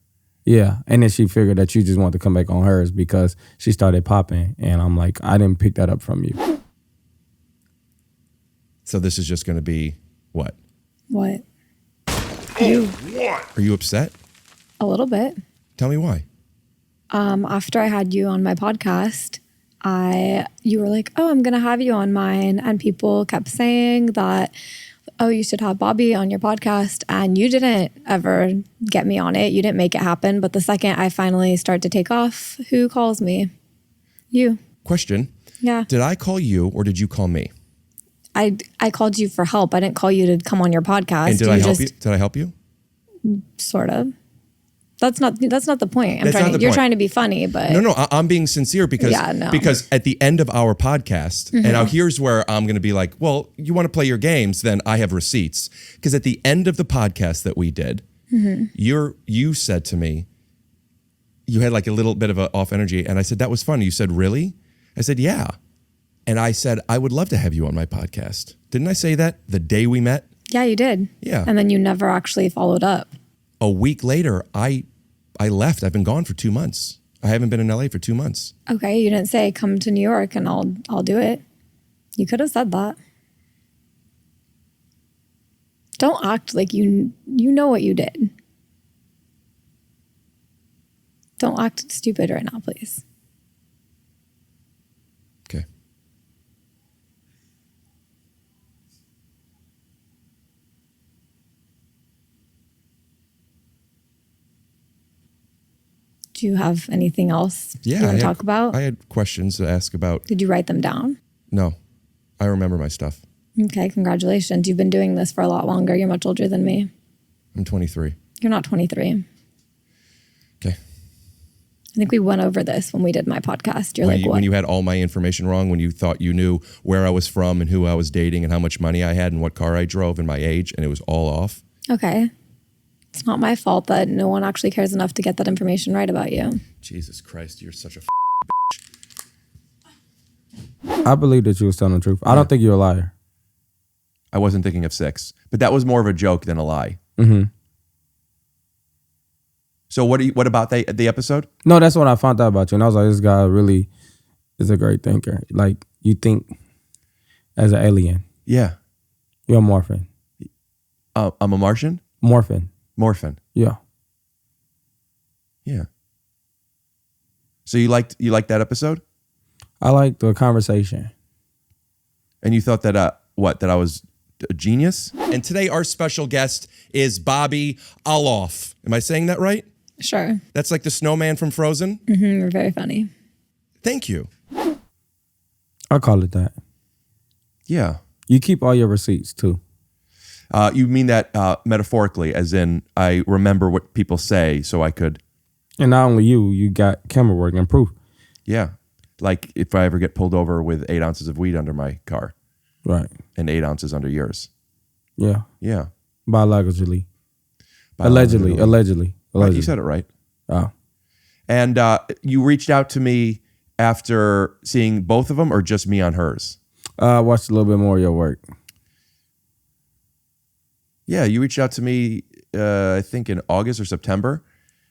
Yeah. And then she figured that you just wanted to come back on hers because she started popping. And I'm like, I didn't pick that up from you.
So this is just going to be what?
What?
Are you upset?
A little bit.
Tell me why.
After I had you on my podcast, you were like, oh, I'm going to have you on mine. And people kept saying that, oh, you should have Bobbi on your podcast. And you didn't ever get me on it. You didn't make it happen. But the second I finally start to take off, who calls me? You.
Question.
Yeah.
Did I call you or did you call me?
I called you for help. I didn't call you to come on your podcast.
And did I help you? Did I help you?
Sort of. That's not the point. You're
point.
trying to be funny, but
No, I'm being sincere because at the end of our podcast, and now here's where I'm going to be like, well, you want to play your games, then I have receipts. Because at the end of the podcast that we did, you said to me, you had like a little bit of an off energy, and I said, that was fun. You said, really? I said, yeah. And I said, I would love to have you on my podcast. Didn't I say that the day we met?
Yeah, you did.
Yeah.
And then you never actually followed up.
A week later, I left. I've been gone for 2 months. I haven't been in LA for 2 months.
Okay, you didn't say come to New York and I'll do it. You could have said that. Don't act like you know what you did. Don't act stupid right now, please.
Okay.
Do you have anything else you
Yeah.
want to talk about?
I had questions to ask about.
Did you write them down?
No, I remember my stuff.
Okay, congratulations. You've been doing this for a lot longer. You're much older than me.
I'm 23.
You're not 23.
Okay.
I think we went over this when we did my podcast. You're like, what?
When you had all my information wrong, when you thought you knew where I was from and who I was dating and how much money I had and what car I drove and my age, and it was all off.
Okay. It's not my fault that no one actually cares enough to get that information right about you.
Jesus Christ, you're such a
I believe that you was telling the truth. I don't think you're a liar.
I wasn't thinking of 6, but that was more of a joke than a lie.
Mm-hmm.
So what about the episode?
No, that's what I found out about you. And I was like, this guy really is a great thinker. Like, you think as an alien.
Yeah.
You're a morphin.
I'm a Martian?
Morphin.
Morphin.
Yeah.
Yeah. So you liked that episode?
I like the conversation.
And you thought that that I was a genius? And today our special guest is Bobbi Althoff. Am I saying that right?
Sure.
That's like the snowman from Frozen?
Mm-hmm, you're very funny.
Thank you.
I call it that.
Yeah.
You keep all your receipts too.
You mean that metaphorically, as in I remember what people say so I could.
And not only you got camera work and proof.
Yeah. Like if I ever get pulled over with 8 ounces of weed under my car.
Right.
And 8 ounces under yours.
Yeah.
Yeah.
Biologically. Allegedly.
Right, you said it right.
Oh.
And you reached out to me after seeing both of them or just me on hers?
I watched a little bit more of your work.
Yeah, you reached out to me, I think in August or September.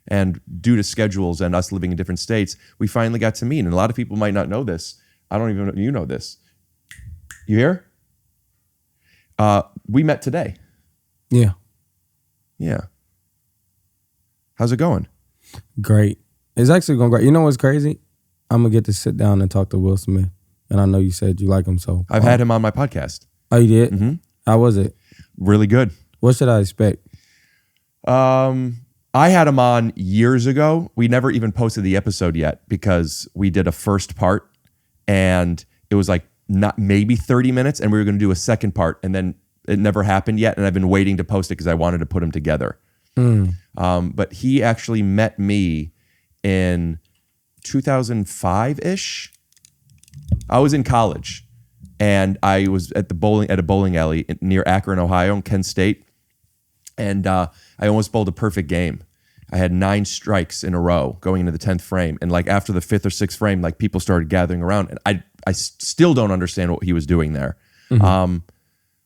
And due to schedules and us living in different states, we finally got to meet. And a lot of people might not know this. I don't even know you know this. You here? We met today.
Yeah.
Yeah. How's it going?
Great. It's actually going great. You know what's crazy? I'm going to get to sit down and talk to Will Smith. And I know you said you like him, so.
I've had him on my podcast.
Oh, you did?
Mm-hmm.
How was it?
Really good.
What should I expect?
I had him on years ago. We never even posted the episode yet because we did a first part and it was like not maybe 30 minutes and we were going to do a second part and then it never happened yet. And I've been waiting to post it because I wanted to put them together. But he actually met me in 2005-ish. I was in college and I was at a bowling alley near Akron, Ohio, in Kent State. And I almost bowled a perfect game. I had 9 strikes in a row going into the 10th frame. And like after the 5th or 6th frame, like people started gathering around. And I still don't understand what he was doing there. Mm-hmm.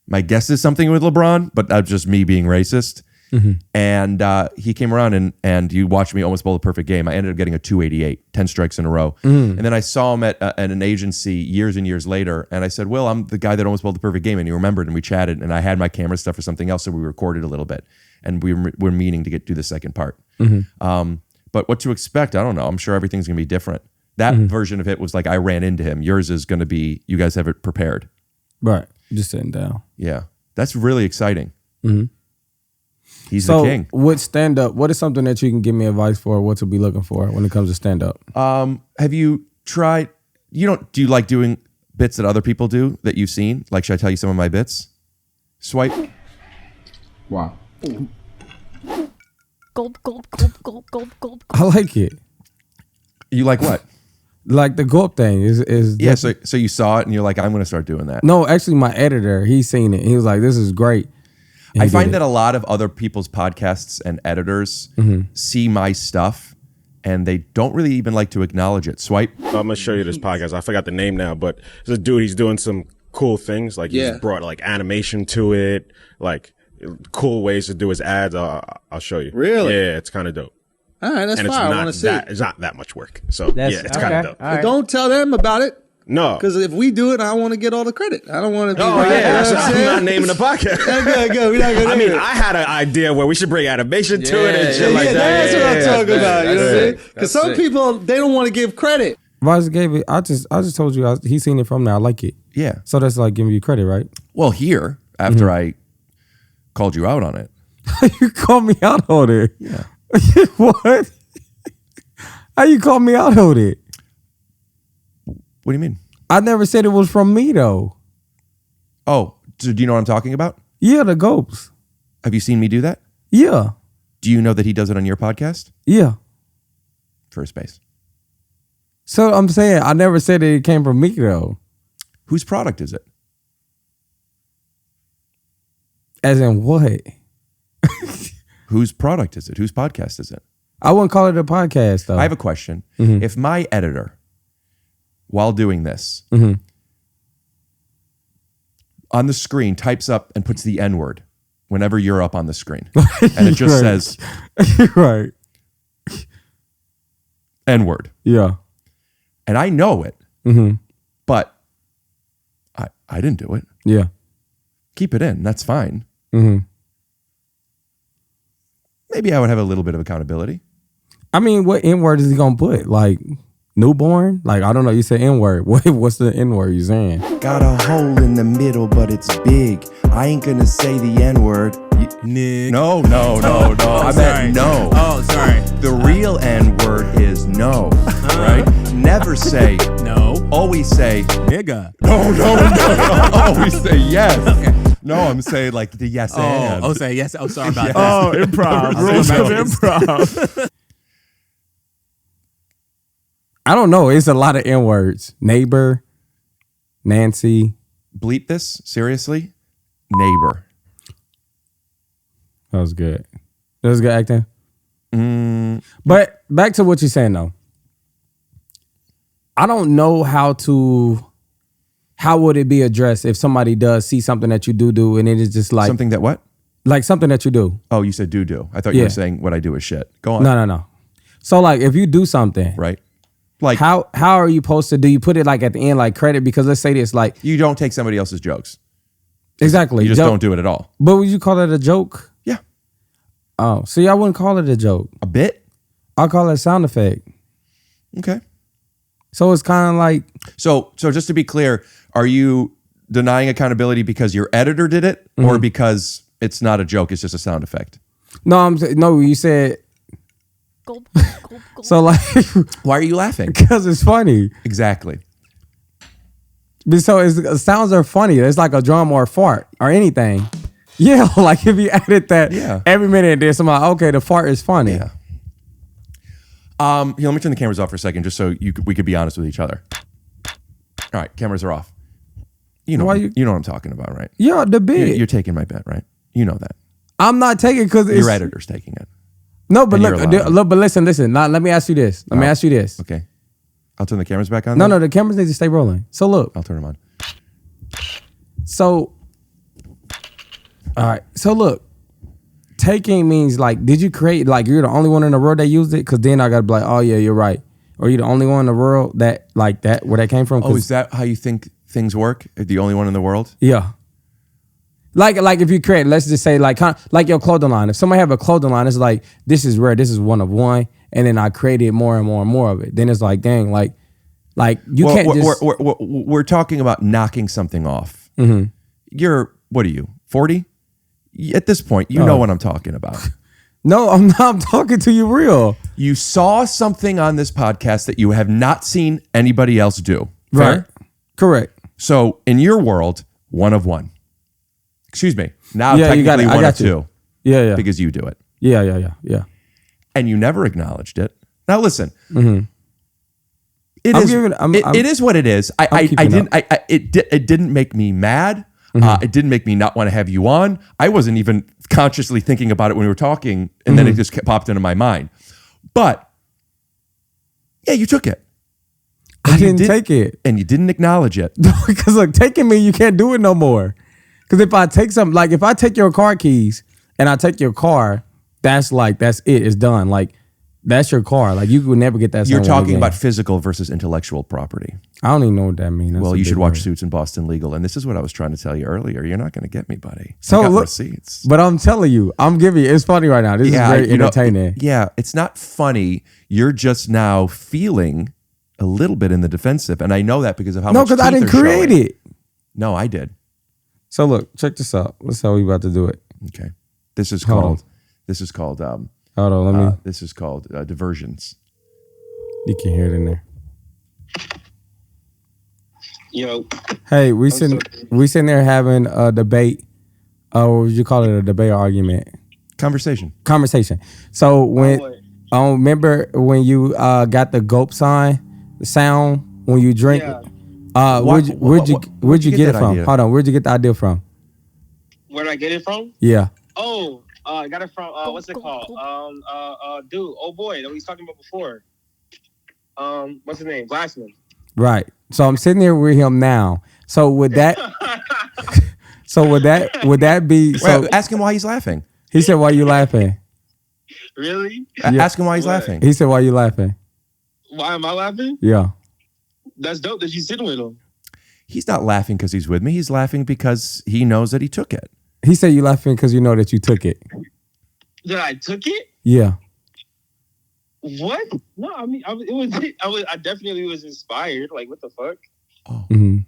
My guess is something with LeBron, but that's just me being racist. Mm-hmm. And he came around and you watched me almost bowl a perfect game. I ended up getting a 288, 10 strikes in a row. And then I saw him at an agency years and years later. And I said, Will, I'm the guy that almost bowled the perfect game. And he remembered and we chatted and I had my camera stuff for something else. So we recorded a little bit and we were meaning to do the second part. Mm-hmm. But what to expect, I don't know. I'm sure everything's going to be different. That version of it was like I ran into him. Yours is going to be, you guys have it prepared.
Right. Just sitting down.
Yeah. That's really exciting.
Mm-hmm.
He's the king.
With stand-up, what is something that you can give me advice for, what to be looking for when it comes to stand-up?
Have you tried, do you like doing bits that other people do that you've seen? Like, should I tell you some of my bits? Swipe.
Wow.
Gulp.
I like it.
You like what?
Like the gulp thing is
yeah. So you saw it and you're like, I'm going to start doing that.
No, actually, my editor, he's seen it. He was like, "This is great."
I find that a lot of other people's podcasts and editors see my stuff and they don't really even like to acknowledge it. Swipe.
I'm gonna show you this podcast. I forgot the name now, but there's a dude. He's doing some cool things. Like he's brought like animation to it, like cool ways to do his ads. I'll show you.
Really?
Yeah, it's kind of dope.
All right, that's
And
fine. I want to see.
it's not that much work. So yeah, it's kind of dope.
But don't tell them about it.
No,
because if we do it, I want to get all the credit. I don't want to.
Oh yeah, so I'm not naming the podcast.
Good. We're not gonna.
I mean, I had an idea where we should bring animation to it and shit like that.
That's what I'm talking about. You know what I'm saying? Because some
sick.
people they don't want to give credit.
If I just gave it, I just told you he's seen it from there. I like it.
Yeah.
So that's like giving you credit, right?
Well, here, after I called you out on it.
You called me out on it.
Yeah.
What? How you call me out on it?
What do you mean?
I never said it was from me though.
Oh, so do you know what I'm talking about?
Yeah, the gopes.
Have you seen me do that?
Yeah.
Do you know that he does it on your podcast?
Yeah.
First base.
So I'm saying I never said that it came from me though.
Whose product is it?
As in what?
Whose product is it? Whose podcast is it?
I wouldn't call it a podcast though.
I have a question.
Mhm.
If my editor, while doing this, on the screen types up and puts the N-word whenever you're up on the screen, and it just says,
right,
N-word.
Yeah.
And I know it, but I didn't do it.
Yeah.
Keep it in. That's fine.
Mm-hmm.
Maybe I would have a little bit of accountability.
I mean, what N-word is he gonna put? Like newborn? Like, I don't know. You said N-word. What's the N-word you saying?
Got a hole in the middle, but it's big. I ain't gonna say the N-word.
Nick. No. I meant no.
Oh, sorry.
The real N-word is no, right? Never say
No.
Always say
Nigga.
No. Always say yes. No, I'm saying like the yes and.
Oh, say yes. Oh, sorry about
Yes.
that.
Oh, improv.
Rules of
improv.
I don't know. It's a lot of N-words. Neighbor, Nancy.
Bleep this seriously. Neighbor.
That was good. That was good acting. But back to what you're saying though. I don't know how would it be addressed if somebody does see something that you do and it is just like
Something that what?
Like something that you do.
Oh, you said do. I thought you were saying what I do is shit. Go on.
No. So like if you do something,
right? Like
how are you supposed to do? You put it like at the end like credit because let's say this like
you don't take somebody else's jokes.
Exactly.
You just don't do it at all.
But would you call it a joke?
Yeah.
Oh, see, I wouldn't call it a joke.
A bit?
I'll call it a sound effect.
Okay.
So it's kind of like
So just to be clear, are you denying accountability because your editor did it, or because it's not a joke? It's just a sound effect.
No, no. You said.
Gulp, gulp.
So like,
why are you laughing?
Because it's funny.
Exactly.
So sounds are funny. It's like a drum or a fart or anything. Yeah, like if you added that every minute there's something like, okay, the fart is funny.
Yeah. Here, let me turn the cameras off for a second, just so we could be honest with each other. All right, cameras are off. You know, you know what I'm talking about, right?
Yeah, the bit.
You're taking my bet, right? You know that.
I'm not taking because
your editor's taking it.
No, but
And
look, but listen. Now, let me ask you this. Let me ask you this.
Okay. I'll turn the cameras back on.
No, the cameras need to stay rolling. So look.
I'll turn them on.
So, all right. So look, taking means like, did you create like you're the only one in the world that used it? Because then I gotta be like, oh yeah, you're right. Or you're the only one in the world that like that where that came from?
Oh, is that how you think things work? The only one in the world?
Yeah. Like if you create, let's just say like your clothing line. If somebody have a clothing line, it's like this is rare, this is one of one, and then I created more and more and more of it. Then it's like, dang, like you can't just.
We're talking about knocking something off.
Mm-hmm.
You're what are you 40? At this point, you know what I'm talking about.
No, I'm not. I'm talking to you real.
You saw something on this podcast that you have not seen anybody else do. Fair?
Right. Correct.
So in your world, one of one. Excuse me. Now
Yeah, you got
technically
it. I
one
got
of
you.
two.
Yeah.
Because you do it.
Yeah.
And you never acknowledged it. Now listen.
Mm-hmm.
It is what it is. It didn't make me mad. It didn't make me not want to have you on. I wasn't even consciously thinking about it when we were talking, and then it just popped into my mind. But Yeah, you took it.
I didn't take it.
And you didn't acknowledge it.
Because look, taking me, you can't do it no more. Because if I take something, like if I take your car keys and I take your car, that's it. It's done. Like, that's your car. Like, you would never get that.
You're talking
again.
about physical versus intellectual property.
I don't even know what that means.
Well, you should watch Suits in Boston Legal. And this is what I was trying to tell you earlier. You're not going to get me, buddy.
So
I got
look,
receipts.
But I'm telling you, I'm giving you, it's funny right now. This is very entertaining.
It's not funny. You're just now feeling a little bit in the defensive. And I know that because of how much
because I didn't create it.
No, I did.
So look, check this out. Let's see how we about to do it.
Okay. This is
Hold
called
hold on, let me.
This is called diversions.
You can hear it in there.
Yo.
Hey, we sitting there having a debate. What would you call it? A debate or argument?
Conversation.
So when remember when you got the gulp sound when you drink?
Yeah.
Where'd you get it from?
idea?
Hold on, where'd you get the idea from?
Where did I get it from?
Yeah.
Oh, I got it from what's it called? Dude, oh boy, that we was talking about before. What's his name? Glassman.
Right. So I'm sitting there with him now. So would that would that be so?
Wait, ask him why he's laughing.
He said, "Why you laughing?"
Really?
Ask him why he's laughing.
He said, "Why you laughing?"
Why am I laughing?
Yeah.
That's dope that you sitting with him.
He's not laughing because he's with me. He's laughing because he knows that he took it.
He said you laughing because you know that you took it.
That I took it?
Yeah.
What? No, I mean, I definitely was inspired. Like, what the fuck?
Oh.
Mm-hmm.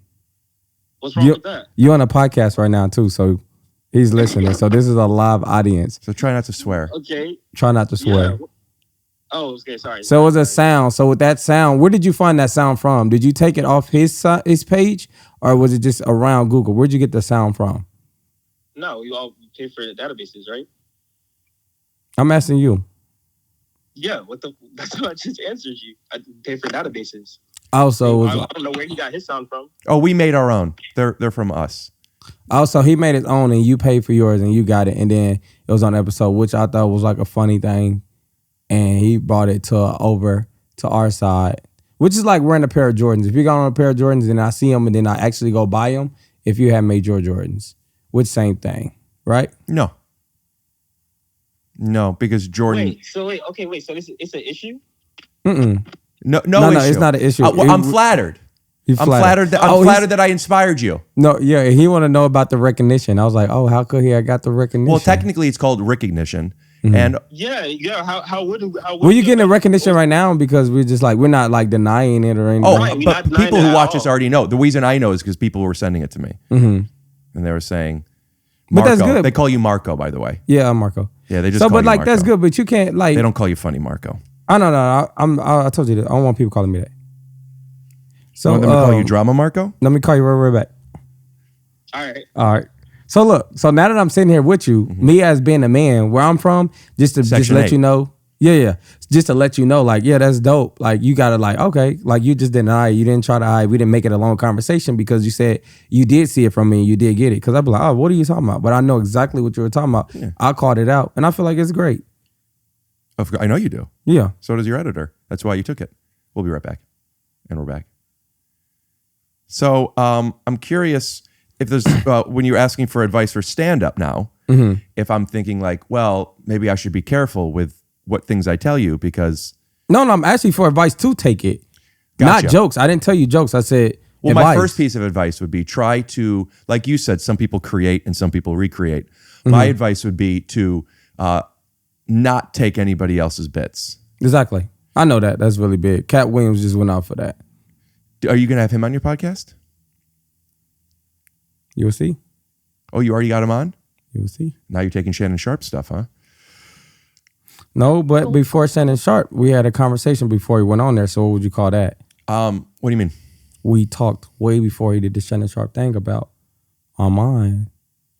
What's wrong with that?
You on a podcast right now too, so he's listening. So this is a live audience.
So try not to swear.
Okay.
Try not to swear.
Yeah. Oh, okay, sorry.
So it was a sound. So with that sound, where did you find that sound from? Did you take it off his page, or was it just around Google? Where'd you get the sound from?
No, you all pay for the databases, right?
I'm asking you.
Yeah, that's what I just answered you. I pay for databases.
Also,
I don't know where he got his sound from.
Oh, we made our own. They're from us.
Also, he made his own, and you paid for yours, and you got it, and then it was on the episode, which I thought was like a funny thing, and he brought it over to our side, which is like wearing a pair of Jordans. If you got on a pair of Jordans, and I see them, and then I actually go buy them, if you have made your Jordans, which same thing, right?
No, because Jordan.
So it's an issue?
Mm-mm.
No, issue.
It's not an issue.
I'm flattered. I'm flattered that I inspired you.
No, yeah, he want to know about the recognition. I was like, oh, how could he? I got the recognition.
Well, technically, it's called recognition.
Mm-hmm.
And
yeah. How would
well, you getting the recognition right now because we're not like denying it or anything.
Oh, right, but people who watch us already know. The reason I know is because people were sending it to me, and they were saying, Marco.
But that's good.
They call you Marco, by the way.
Yeah, I'm Marco.
Yeah, they just.
So,
call
but
you
like
Marco.
that's good. But you can't like.
They don't call you funny Marco.
I don't know. I told you that. I don't want people calling me that. So
let me call you Drama Marco.
Let me call you right back. All right. So look. So now that I'm sitting here with you, me as being a man, where I'm from, just let you know. Yeah. Just to let you know, like, yeah, that's dope. Like, you gotta like, okay, like you just didn't hide. You didn't try to hide. We didn't make it a long conversation because you said you did see it from me and you did get it. Because I'd be like, oh, what are you talking about? But I know exactly what you were talking about.
Yeah.
I called it out, and I feel like it's great.
I know you do.
Yeah.
So does your editor. That's why you took it. We'll be right back. And we're back. So I'm curious if there's, when you're asking for advice for stand-up now, if I'm thinking like, well, maybe I should be careful with what things I tell you because...
No, I'm asking for advice to take it.
Gotcha.
Not jokes. I didn't tell you jokes. I said
Well,
advice.
my first piece of advice would be try to, like you said, some people create and some people recreate. My advice would be to not take anybody else's bits.
Exactly. I know that. That's really big. Cat Williams just went out for that.
Are you going to have him on your podcast?
You'll see.
Oh, you already got him on?
You'll see.
Now you're taking Shannon Sharp stuff, huh?
No, but before Shannon Sharp, we had a conversation before he went on there. So what would you call that?
What do you mean?
We talked way before he did the Shannon Sharp thing about on mine,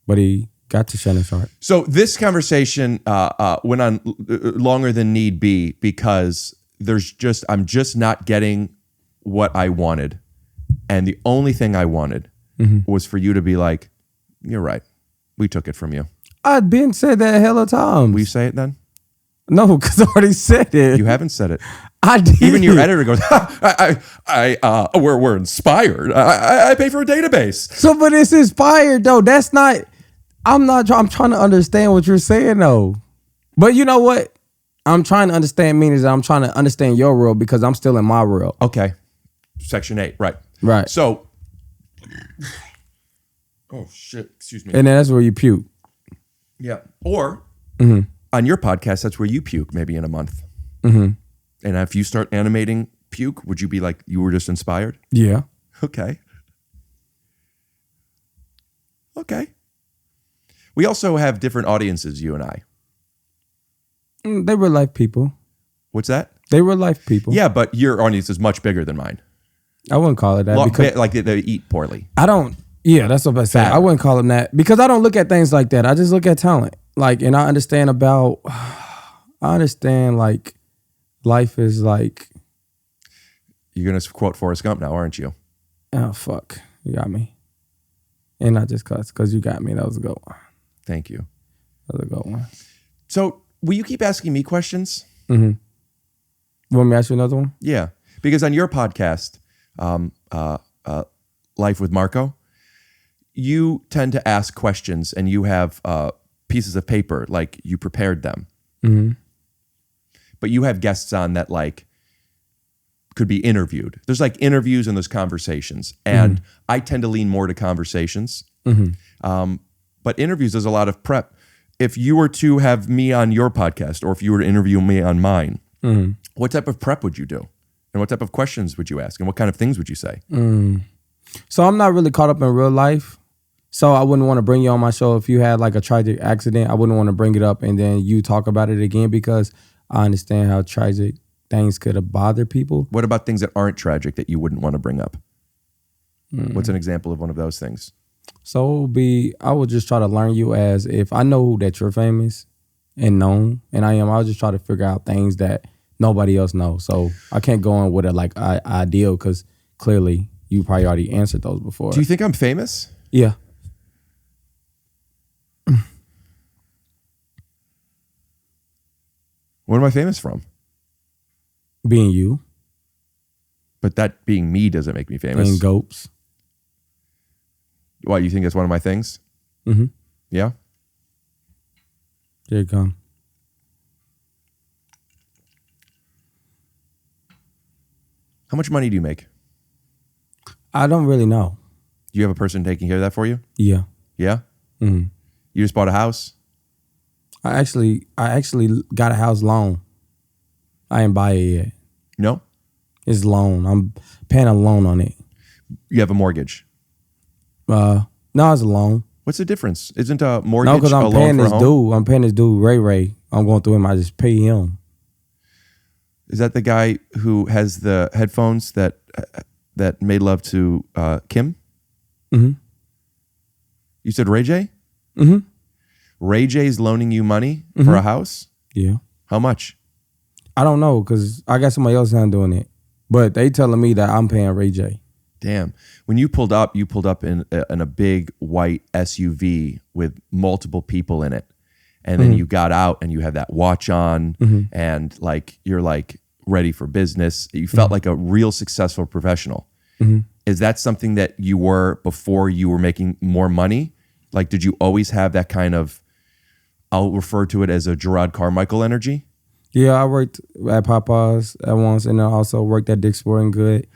but he got to Shannon Sharp.
So this conversation went on longer than need be because I'm just not getting what I wanted. And the only thing I wanted was for you to be like, you're right. We took it from you.
I'd been said that a hell of times.
Will you say it then?
No, because I already said it.
You haven't said it.
I did.
Even your editor goes, we're inspired. I pay for a database.
So, but it's inspired though. That's not. I'm trying to understand what you're saying though. But you know what? I'm trying to understand meanings. I'm trying to understand your world because I'm still in my world.
Okay. Section 8. Right.
Right.
So. Oh shit! Excuse me.
And then that's where you puke.
Yeah. Or on your podcast, that's where you puke maybe in a month.
Mm-hmm.
And if you start animating puke, would you be like you were just inspired?
Yeah.
Okay. Okay. We also have different audiences, you and I.
They were life people.
What's that?
They were life people.
Yeah, but your audience is much bigger than mine.
I wouldn't call it that because
like they eat poorly.
I don't. Yeah, that's what I said. I wouldn't call them that because I don't look at things like that. I just look at talent. Like, and I understand like life is like.
You're gonna quote Forrest Gump now, aren't you?
Oh fuck, you got me. And not just because you got me. That was a good one.
Thank you.
That was a good one.
So, will you keep asking me questions?
Mm-hmm. You want me to ask you another one?
Yeah, because on your podcast, Life with Marco, you tend to ask questions and you have pieces of paper, like you prepared them.
Mm-hmm.
But you have guests on that like could be interviewed. There's like interviews and there's conversations. And I tend to lean more to conversations.
Mm-hmm.
But interviews, there's a lot of prep. If you were to have me on your podcast or if you were to interview me on mine, what type of prep would you do? And what type of questions would you ask? And what kind of things would you say?
So I'm not really caught up in real life. So I wouldn't want to bring you on my show if you had like a tragic accident. I wouldn't want to bring it up and then you talk about it again because I understand how tragic things could have bothered people.
What about things that aren't tragic that you wouldn't want to bring up? What's an example of one of those things?
So it would be, I would just try to learn you as if I know that you're famous and known, and I am, I'll just try to figure out things that nobody else knows. So I can't go in with a like ideal because clearly you probably already answered those before.
Do you think I'm famous?
Yeah.
What am I famous from?
Being you.
But that being me doesn't make me famous.
Being Gopes.
Why, you think that's one of my things?
Mm-hmm.
Yeah?
Here you come.
How much money do you make?
I don't really know.
Do you have a person taking care of that for you?
Yeah.
Yeah?
Mm-hmm.
You just bought a house?
I actually got a house loan. I ain't buy it yet.
No?
It's loan. I'm paying a loan on it.
You have a mortgage?
No, it's a loan.
What's the difference? Isn't a mortgage
because
a
I'm
loan
paying
for
this
a home?
dude. I'm paying this dude Ray. I'm going through him. I just pay him.
Is that the guy who has the headphones that made love to Kim?
Mm-hmm.
You said Ray J?
Mm-hmm.
Ray J's loaning you money for a house?
Yeah.
How much?
I don't know because I got somebody else handling it. But they telling me that I'm paying Ray J.
Damn. When you pulled up in a big white SUV with multiple people in it. And then you got out and you had that watch on and like you're like ready for business. You felt like a real successful professional. Is that something that you were before you were making more money? Like, did you always have that kind of, I'll refer to it as a Gerard Carmichael energy?
Yeah, I worked at Popeyes at once and I also worked at Dick's Sporting Good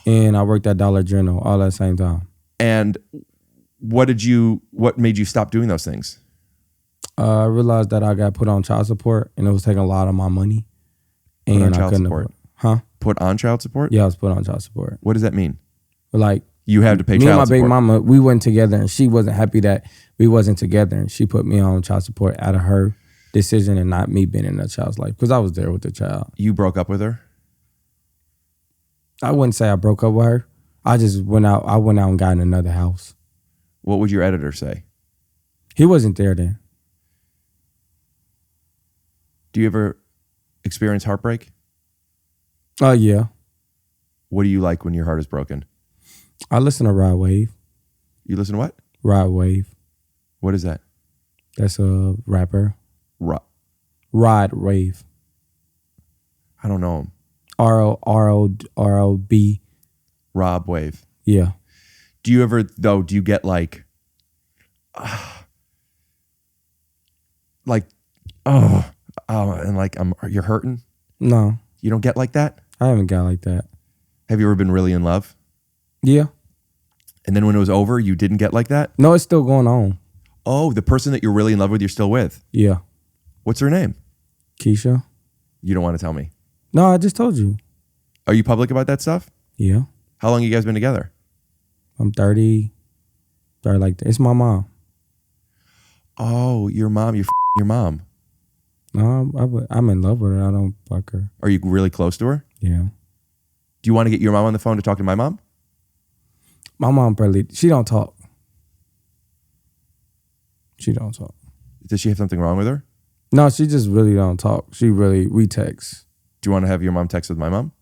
and I worked at Dollar General all at the same time.
And what made you stop doing those things?
I realized that I got put on child support and it was taking a lot of my money. And
Put on
I
child
couldn't
support?
Huh?
Put on child support?
Yeah, I was put on child support.
What does that mean?
Like,
you have to pay
me
child
and my
support.
baby mama, we wasn't together and she wasn't happy that we wasn't together and she put me on child support out of her decision and not me being in that child's life because I was there with the child.
You broke up with her?
I wouldn't say I broke up with her. I just went out and got in another house.
What would your editor say?
He wasn't there then.
Do you ever experience heartbreak?
Oh, yeah.
What do you like when your heart is broken?
I listen to Ride Wave.
You listen to what?
Ride Wave.
What is that?
That's a rapper. Rod Wave.
I don't know him.
R-O-B.
Rob Wave.
Yeah.
Do you ever, though, do you get like, and like, you're hurting?
No.
You don't get like that?
I haven't got like that.
Have you ever been really in love?
Yeah.
And then when it was over, you didn't get like that?
No, it's still going on.
Oh, the person that you're really in love with, you're still with?
Yeah.
What's her name?
Keisha.
You don't want to tell me?
No, I just told you.
Are you public about that stuff?
Yeah.
How long you guys been together?
I'm 30. Like that. It's my mom.
Oh, your mom. You're your mom.
No, I'm in love with her. I don't fuck her.
Are you really close to her?
Yeah.
Do you want to get your mom on the phone to talk to my mom?
My mom probably, she don't talk. She don't talk.
Does she have something wrong with her?
No, she just really don't talk. We text.
Do you want to have your mom text with my mom?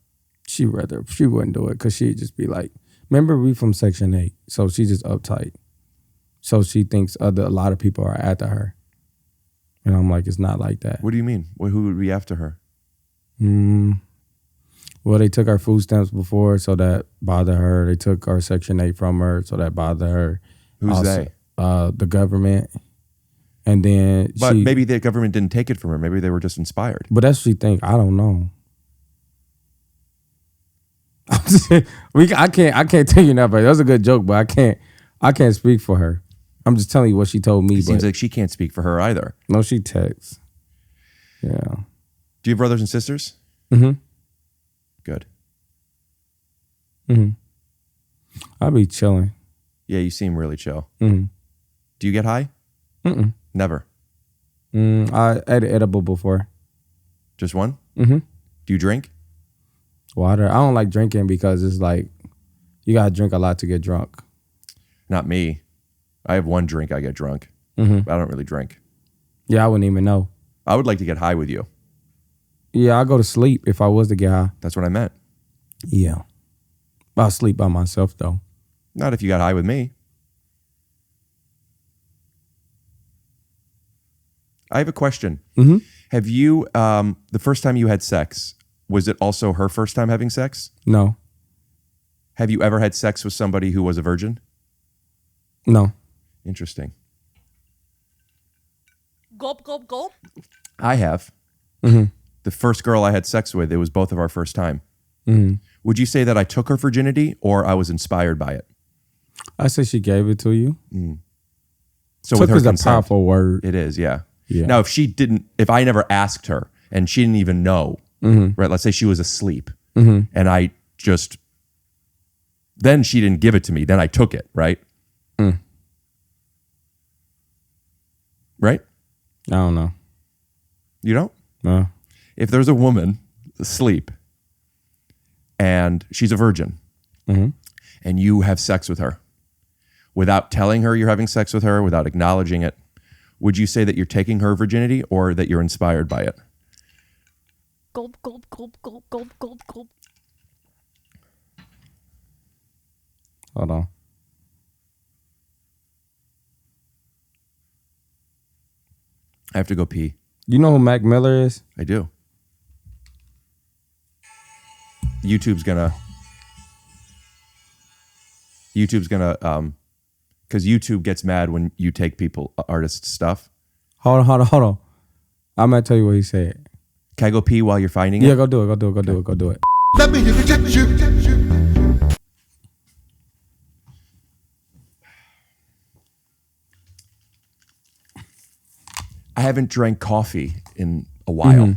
She wouldn't do it because she'd just be like, remember we from Section 8, so she just uptight. So she thinks a lot of people are after her. And I'm like, it's not like that.
What do you mean? Who would be after her?
Well, they took our food stamps before, so that bothered her. They took our Section 8 from her, so that bothered her.
Who's they?
The government. And then
But maybe the government didn't take it from her. Maybe they were just inspired.
But that's what she think. I don't know. I can't tell you nothing. That was a good joke, but I can't speak for her. I'm just telling you what she told me.
It seems like she can't speak for her either.
No, she texts. Yeah.
Do you have brothers and sisters?
Mm-hmm.
Good.
Mm-hmm. I'll be chilling.
Yeah, you seem really chill.
Mm-hmm.
Do you get high?
Mm-mm.
Never.
I ate edible before.
Just one?
Mm-hmm.
Do you drink?
Water. I don't like drinking because it's like you gotta drink a lot to get drunk.
Not me. I have one drink, I get drunk.
Mm-hmm.
I don't really drink.
Yeah, I wouldn't even know.
I would like to get high with you.
Yeah, I go to sleep if I was to get high.
That's what I meant.
Yeah. I'll sleep by myself though.
Not if you got high with me. I have a question.
Mm-hmm.
Have you, the first time you had sex, was it also her first time having sex?
No.
Have you ever had sex with somebody who was a virgin?
No.
Interesting.
Gulp, gulp, gulp.
I have.
Mm-hmm.
The first girl I had sex with, it was both of our first time.
Mm-hmm.
Would you say that I took her virginity or I was inspired by it?
I say she gave it to you.
So
Took
with her
is a
consent,
powerful word.
it is, yeah.
Yeah.
Now, if I never asked her and she didn't even know, right? Let's say she was asleep and I just, then she didn't give it to me. Then I took it, right? Right?
I don't know.
You don't?
No.
If there's a woman asleep and she's a virgin and you have sex with her without telling her you're having sex with her, without acknowledging it, would you say that you're taking her virginity or that you're inspired by it?
Gulp, gulp, gulp, gulp, gulp, gulp, gulp.
Hold on.
I have to go pee.
You know who Mac Miller is?
I do. YouTube's gonna because YouTube gets mad when you take artists' stuff.
Hold on. I'm gonna tell you what he said.
Can I go pee while you're finding it?
Yeah, go do it.
Let me inject you.
I haven't drank coffee in a while,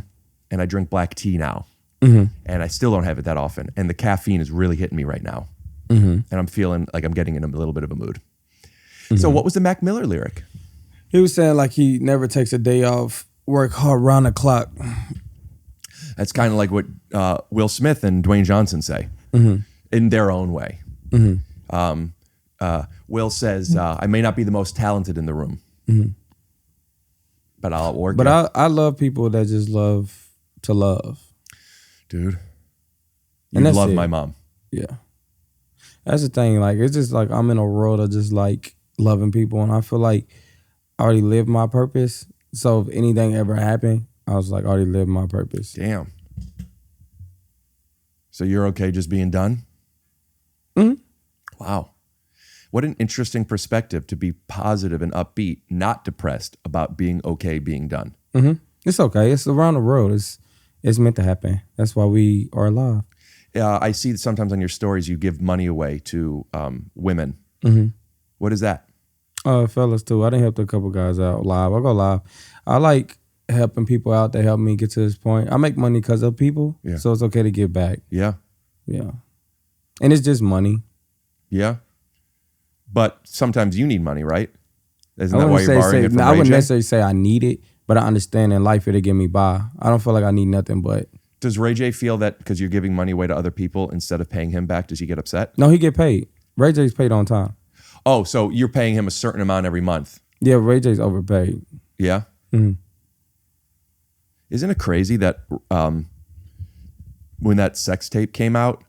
and I drink black tea now, and I still don't have it that often. And the caffeine is really hitting me right now, and I'm feeling like I'm getting in a little bit of a mood. So, what was the Mac Miller lyric?
He was saying like he never takes a day off, work hard round the clock.
That's kind of like what Will Smith and Dwayne Johnson say in their own way. Will says, I may not be the most talented in the room, but I'll work.
But I love people that just love to love.
Dude,
And
you
that's
love
it.
my mom.
Yeah. That's the thing. Like, it's just like I'm in a world of just like loving people. And I feel like I already lived my purpose. So if anything ever happened, I was like, already lived my purpose.
Damn. So you're okay just being done?
Mm-hmm.
Wow. What an interesting perspective to be positive and upbeat, not depressed about being okay being done.
Mm-hmm. It's okay. It's around the world. It's meant to happen. That's why we are alive.
I see sometimes on your stories you give money away to women.
Mm-hmm.
What is that?
Fellas too. I done helped a couple guys out live. I go live. I like helping people out that help me get to this point. I make money because of people, so it's okay to give back.
Yeah.
Yeah. And it's just money.
Yeah. But sometimes you need money, right? Isn't that why
wouldn't
you're borrowing it from
I
Ray
wouldn't
J?
necessarily say I need it, but I understand in life it'll get me by. I don't feel like I need nothing but.
Does Ray J feel that because you're giving money away to other people instead of paying him back, does he get upset?
No, he get paid. Ray J's paid on time.
Oh, so you're paying him a certain amount every month?
Yeah, Ray J's overpaid.
Yeah?
Mm-hmm.
Isn't it crazy that when that sex tape came out,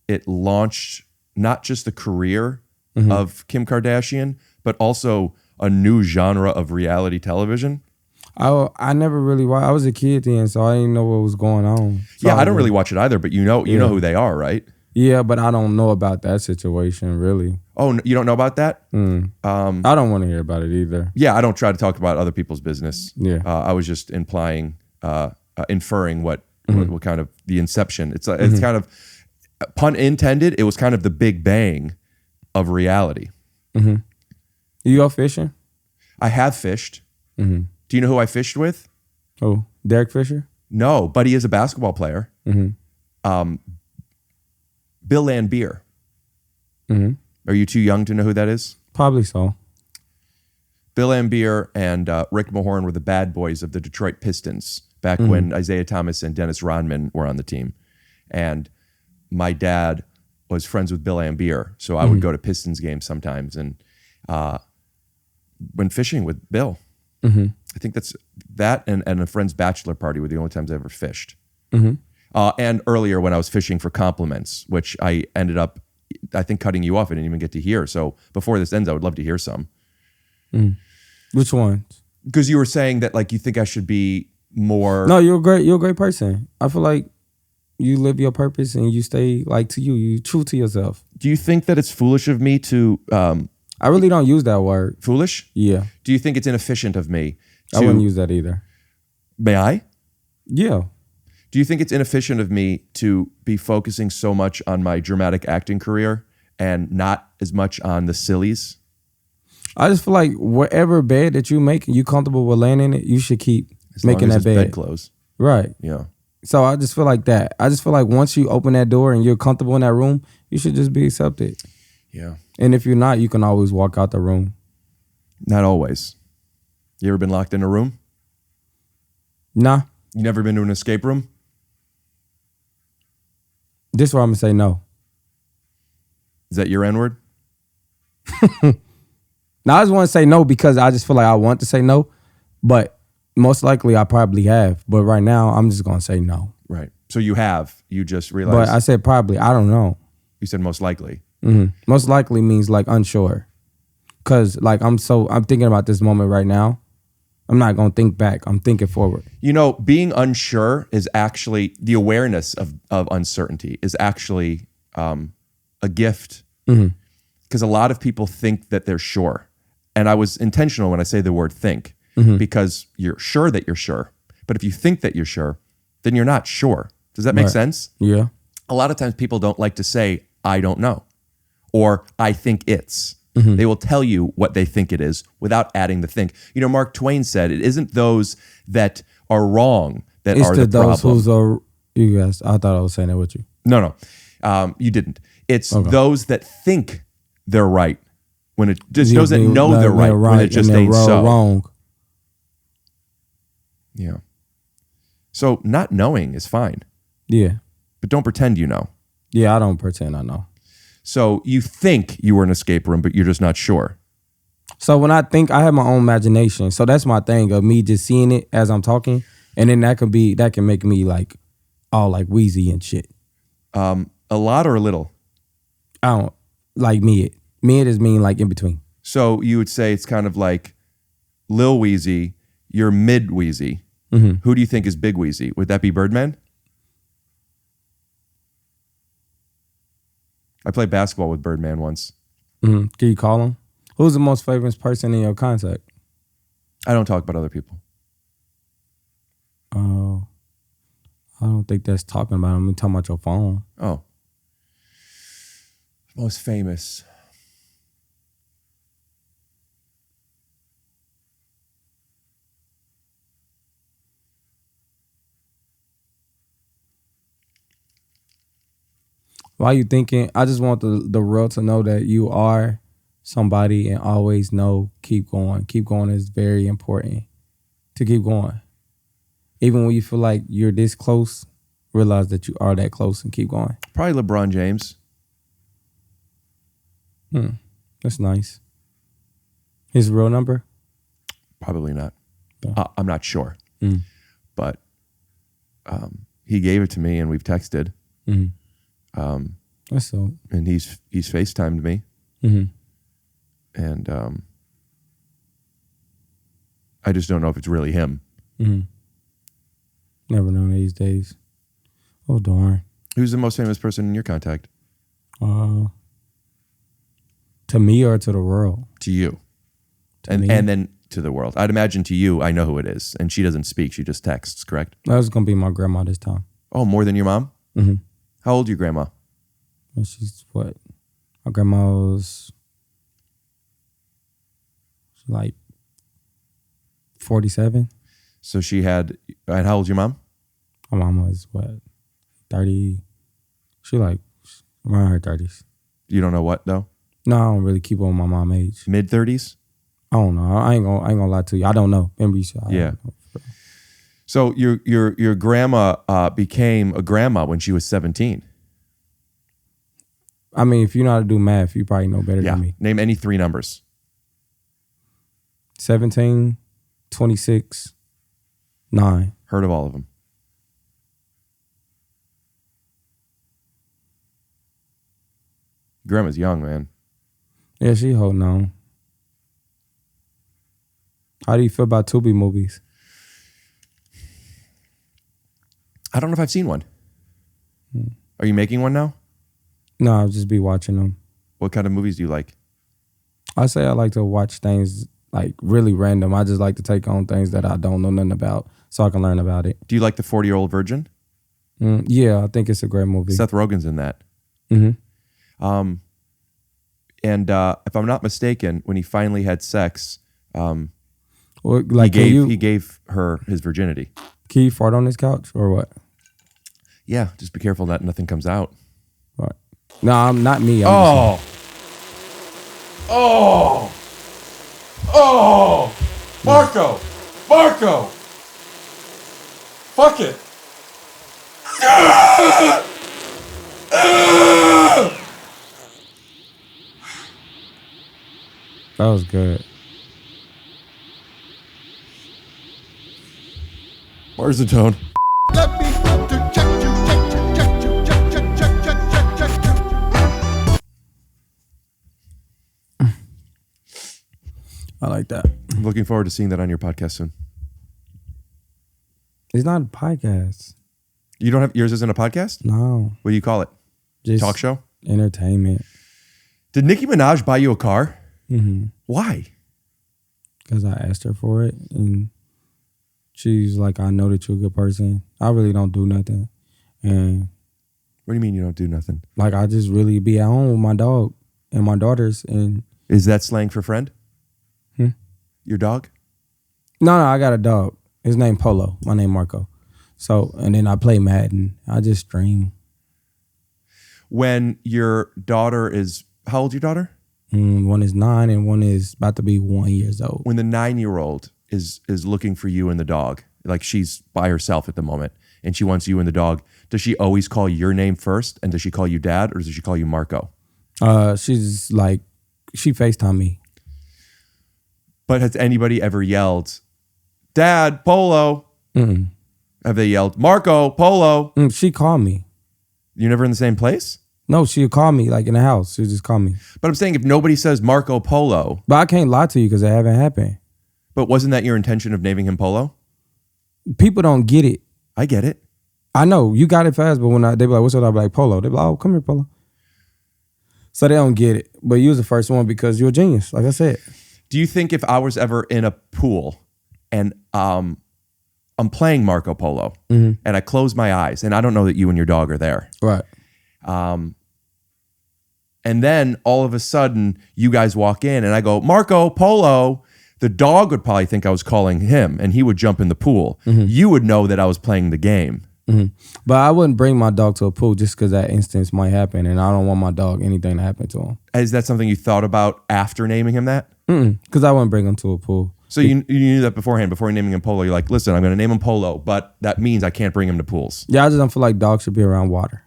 it launched not just the career of Kim Kardashian, but also a new genre of reality television?
I never really watched. I was a kid then, so I didn't know what was going on. So
Yeah, I don't really watch it either, but you know who they are, right?
Yeah, but I don't know about that situation, really.
Oh, you don't know about that?
I don't want to hear about it either.
Yeah, I don't try to talk about other people's business.
Yeah.
I was just inferring what kind of the inception. It's kind of, pun intended, it was kind of the big bang of reality.
Mm-hmm. You go fishing?
I have fished.
Mm-hmm.
Do you know who I fished with?
Oh, Derek Fisher?
No, but he is a basketball player.
Mm-hmm.
Bill Lambier.
Mm-hmm.
Are you too young to know who that is?
Probably so.
Bill Lambier and Rick Mahorn were the bad boys of the Detroit Pistons back when Isaiah Thomas and Dennis Rodman were on the team. And my dad was friends with Bill Lambier, so I would go to Pistons games sometimes and went fishing with Bill.
Mm-hmm.
I think that and a friend's bachelor party were the only times I ever fished.
Mm-hmm.
And earlier when I was fishing for compliments, which I ended up, I think, cutting you off. I didn't even get to hear. So before this ends, I would love to hear some.
Which ones?
Because you were saying that like you think I should be more.
No, you're a great person. I feel like you live your purpose and you stay like to you. You true to yourself.
Do you think that it's foolish of me to?
I really don't use that word.
Foolish?
Yeah.
Do you think it's inefficient of me?
I wouldn't use that either.
May I?
Yeah.
Do you think it's inefficient of me to be focusing so much on my dramatic acting career and not as much on the sillies?
I just feel like whatever bed that you make and you comfortable with laying in it, you should keep making that bed.
Bedclothes.
Right.
Yeah.
So I just feel like that. I just feel like once you open that door and you're comfortable in that room, you should just be accepted.
Yeah.
And if you're not, you can always walk out the room.
Not always. You ever been locked in a room?
Nah.
You never been to an escape room?
This is where I'm going to say no.
Is that your N-word?
Now, I just want to say no because I just feel like I want to say no, but most likely I probably have. But right now, I'm just going to say no.
Right. So you have. You just realized.
But I said probably. I don't know.
You said most likely.
Mm-hmm. Most likely means like unsure. Because like I'm thinking about this moment right now. I'm not going to think back. I'm thinking forward.
You know, being unsure is actually, the awareness of uncertainty is actually a gift. Because a lot of people think that they're sure. And I was intentional when I say the word think, because you're sure that you're sure. But if you think that you're sure, then you're not sure. Does that make sense?
Yeah.
A lot of times people don't like to say, I don't know, or I think it's. They will tell you what they think it is without adding the think. You know, Mark Twain said, it isn't those that are wrong that
It's
are the
those
problem.
who's are, you guys, I thought I was saying that with you.
No, you didn't. It's those that think they're right when it just doesn't know they're right when it just ain't so.
Wrong.
Yeah. So not knowing is fine.
Yeah.
But don't pretend you know.
Yeah, I don't pretend I know.
So you think you were in an escape room, but you're just not sure.
So when I think, I have my own imagination. So that's my thing of me just seeing it as I'm talking. And then that can make me like all like wheezy and shit.
A lot or a little?
I don't like mid. Mid is mean like in between.
So you would say it's kind of like Lil Wheezy, you're mid Wheezy. Who do you think is Big Wheezy? Would that be Birdman? I played basketball with Birdman once.
Can you call him? Who's the most famous person in your contact?
I don't talk about other people.
Oh, I don't think that's talking about him. I'm talking about your phone.
Oh. Most famous.
While you thinking, I just want the world to know that you are somebody, and always know, keep going. Keep going is very important. To keep going. Even when you feel like you're this close, realize that you are that close and keep going.
Probably LeBron James.
That's nice. His real number?
Probably not.
Yeah.
I'm not sure. But he gave it to me and we've texted.
That's so.
And he's FaceTimed me. And I just don't know if it's really him.
Never know these days. Oh, darn.
Who's the most famous person in your contact?
To me or to the world?
To you.
Me?
And then to the world. I'd imagine to you, I know who it is. And she doesn't speak. She just texts, correct?
That was going to be my grandma this time.
Oh, more than your mom? How old your grandma?
Well, she's what? My grandma was like 47.
So she had, and how old's your mom?
My mama was what? 30. She like around her 30s.
You don't know what though?
No, I don't really keep on my mom age.
Mid 30s?
I don't know. I ain't gonna lie to you. I don't know. Remember you said,
Yeah. So your grandma became a grandma when she was 17.
I mean, if you know how to do math, you probably know better than me.
Name any 3 numbers.
17, 26, 9.
Heard of all of them. Grandma's young, man.
Yeah, she holding on. How do you feel about Tubi movies?
I don't know if I've seen one. Are you making one now?
No, I'll just be watching them.
What kind of movies do you like?
I say I like to watch things like really random. I just like to take on things that I don't know nothing about so I can learn about it.
Do you like The 40-Year-Old Virgin?
Yeah, I think it's a great movie.
Seth Rogen's in that. And if I'm not mistaken, when he finally had sex, he gave her his virginity.
Can you fart on this couch or what?
Yeah, just be careful that nothing comes out.
Right. No, I'm not me.
Oh, Marco! Fuck it!
That was good.
Where's the tone?
Let me check you.
I like that.
I'm looking forward to seeing that on your podcast soon.
It's not a podcast.
You don't have yours isn't a podcast?
No.
What do you call it?
Just
talk show?
Entertainment.
Did Nicki Minaj buy you a car? Why?
Because I asked her for it, and she's like, I know that you're a good person. I really don't do nothing. And
what do you mean you don't do nothing?
Like, I just really be at home with my dog and my daughters. And
is that slang for friend? Your dog?
No, I got a dog. His name Polo. My name Marco. So, and then I play Madden. I just stream.
When your daughter is, how old's your daughter?
One is 9 and one is about to be 1 year old.
When the 9-year-old is looking for you and the dog, like she's by herself at the moment, and she wants you and the dog, does she always call your name first, and does she call you Dad, or does she call you Marco?
She's like, she FaceTime me.
But has anybody ever yelled, Dad, Polo? Have they yelled, Marco, Polo?
She called me.
You're never in the same place?
No, she'll call me like in the house. She'll just call me.
But I'm saying if nobody says Marco Polo.
But I can't lie to you because it haven't happened.
But wasn't that your intention of naming him Polo?
people don't get it.
I get it.
I know you got it fast, but when they be like, "What's up?" I be like, "Polo." They be like, "Oh, come here, Polo." So they don't get it, but you was the first one because you're a genius, like I said.
Do you think if I was ever in a pool and I'm playing Marco Polo and I close my eyes and I don't know that you and your dog are there,
right?
And then all of a sudden you guys walk in and I go, Marco Polo. The dog would probably think I was calling him and he would jump in the pool. You would know that I was playing the game.
But I wouldn't bring my dog to a pool just because that instance might happen, and I don't want my dog anything to happen to him.
Is that something you thought about after naming him that?
Because I wouldn't bring him to a pool.
So you knew that beforehand, before naming him Polo. You're like, listen, I'm going to name him Polo, but that means I can't bring him to pools.
Yeah, I just don't feel like dogs should be around water.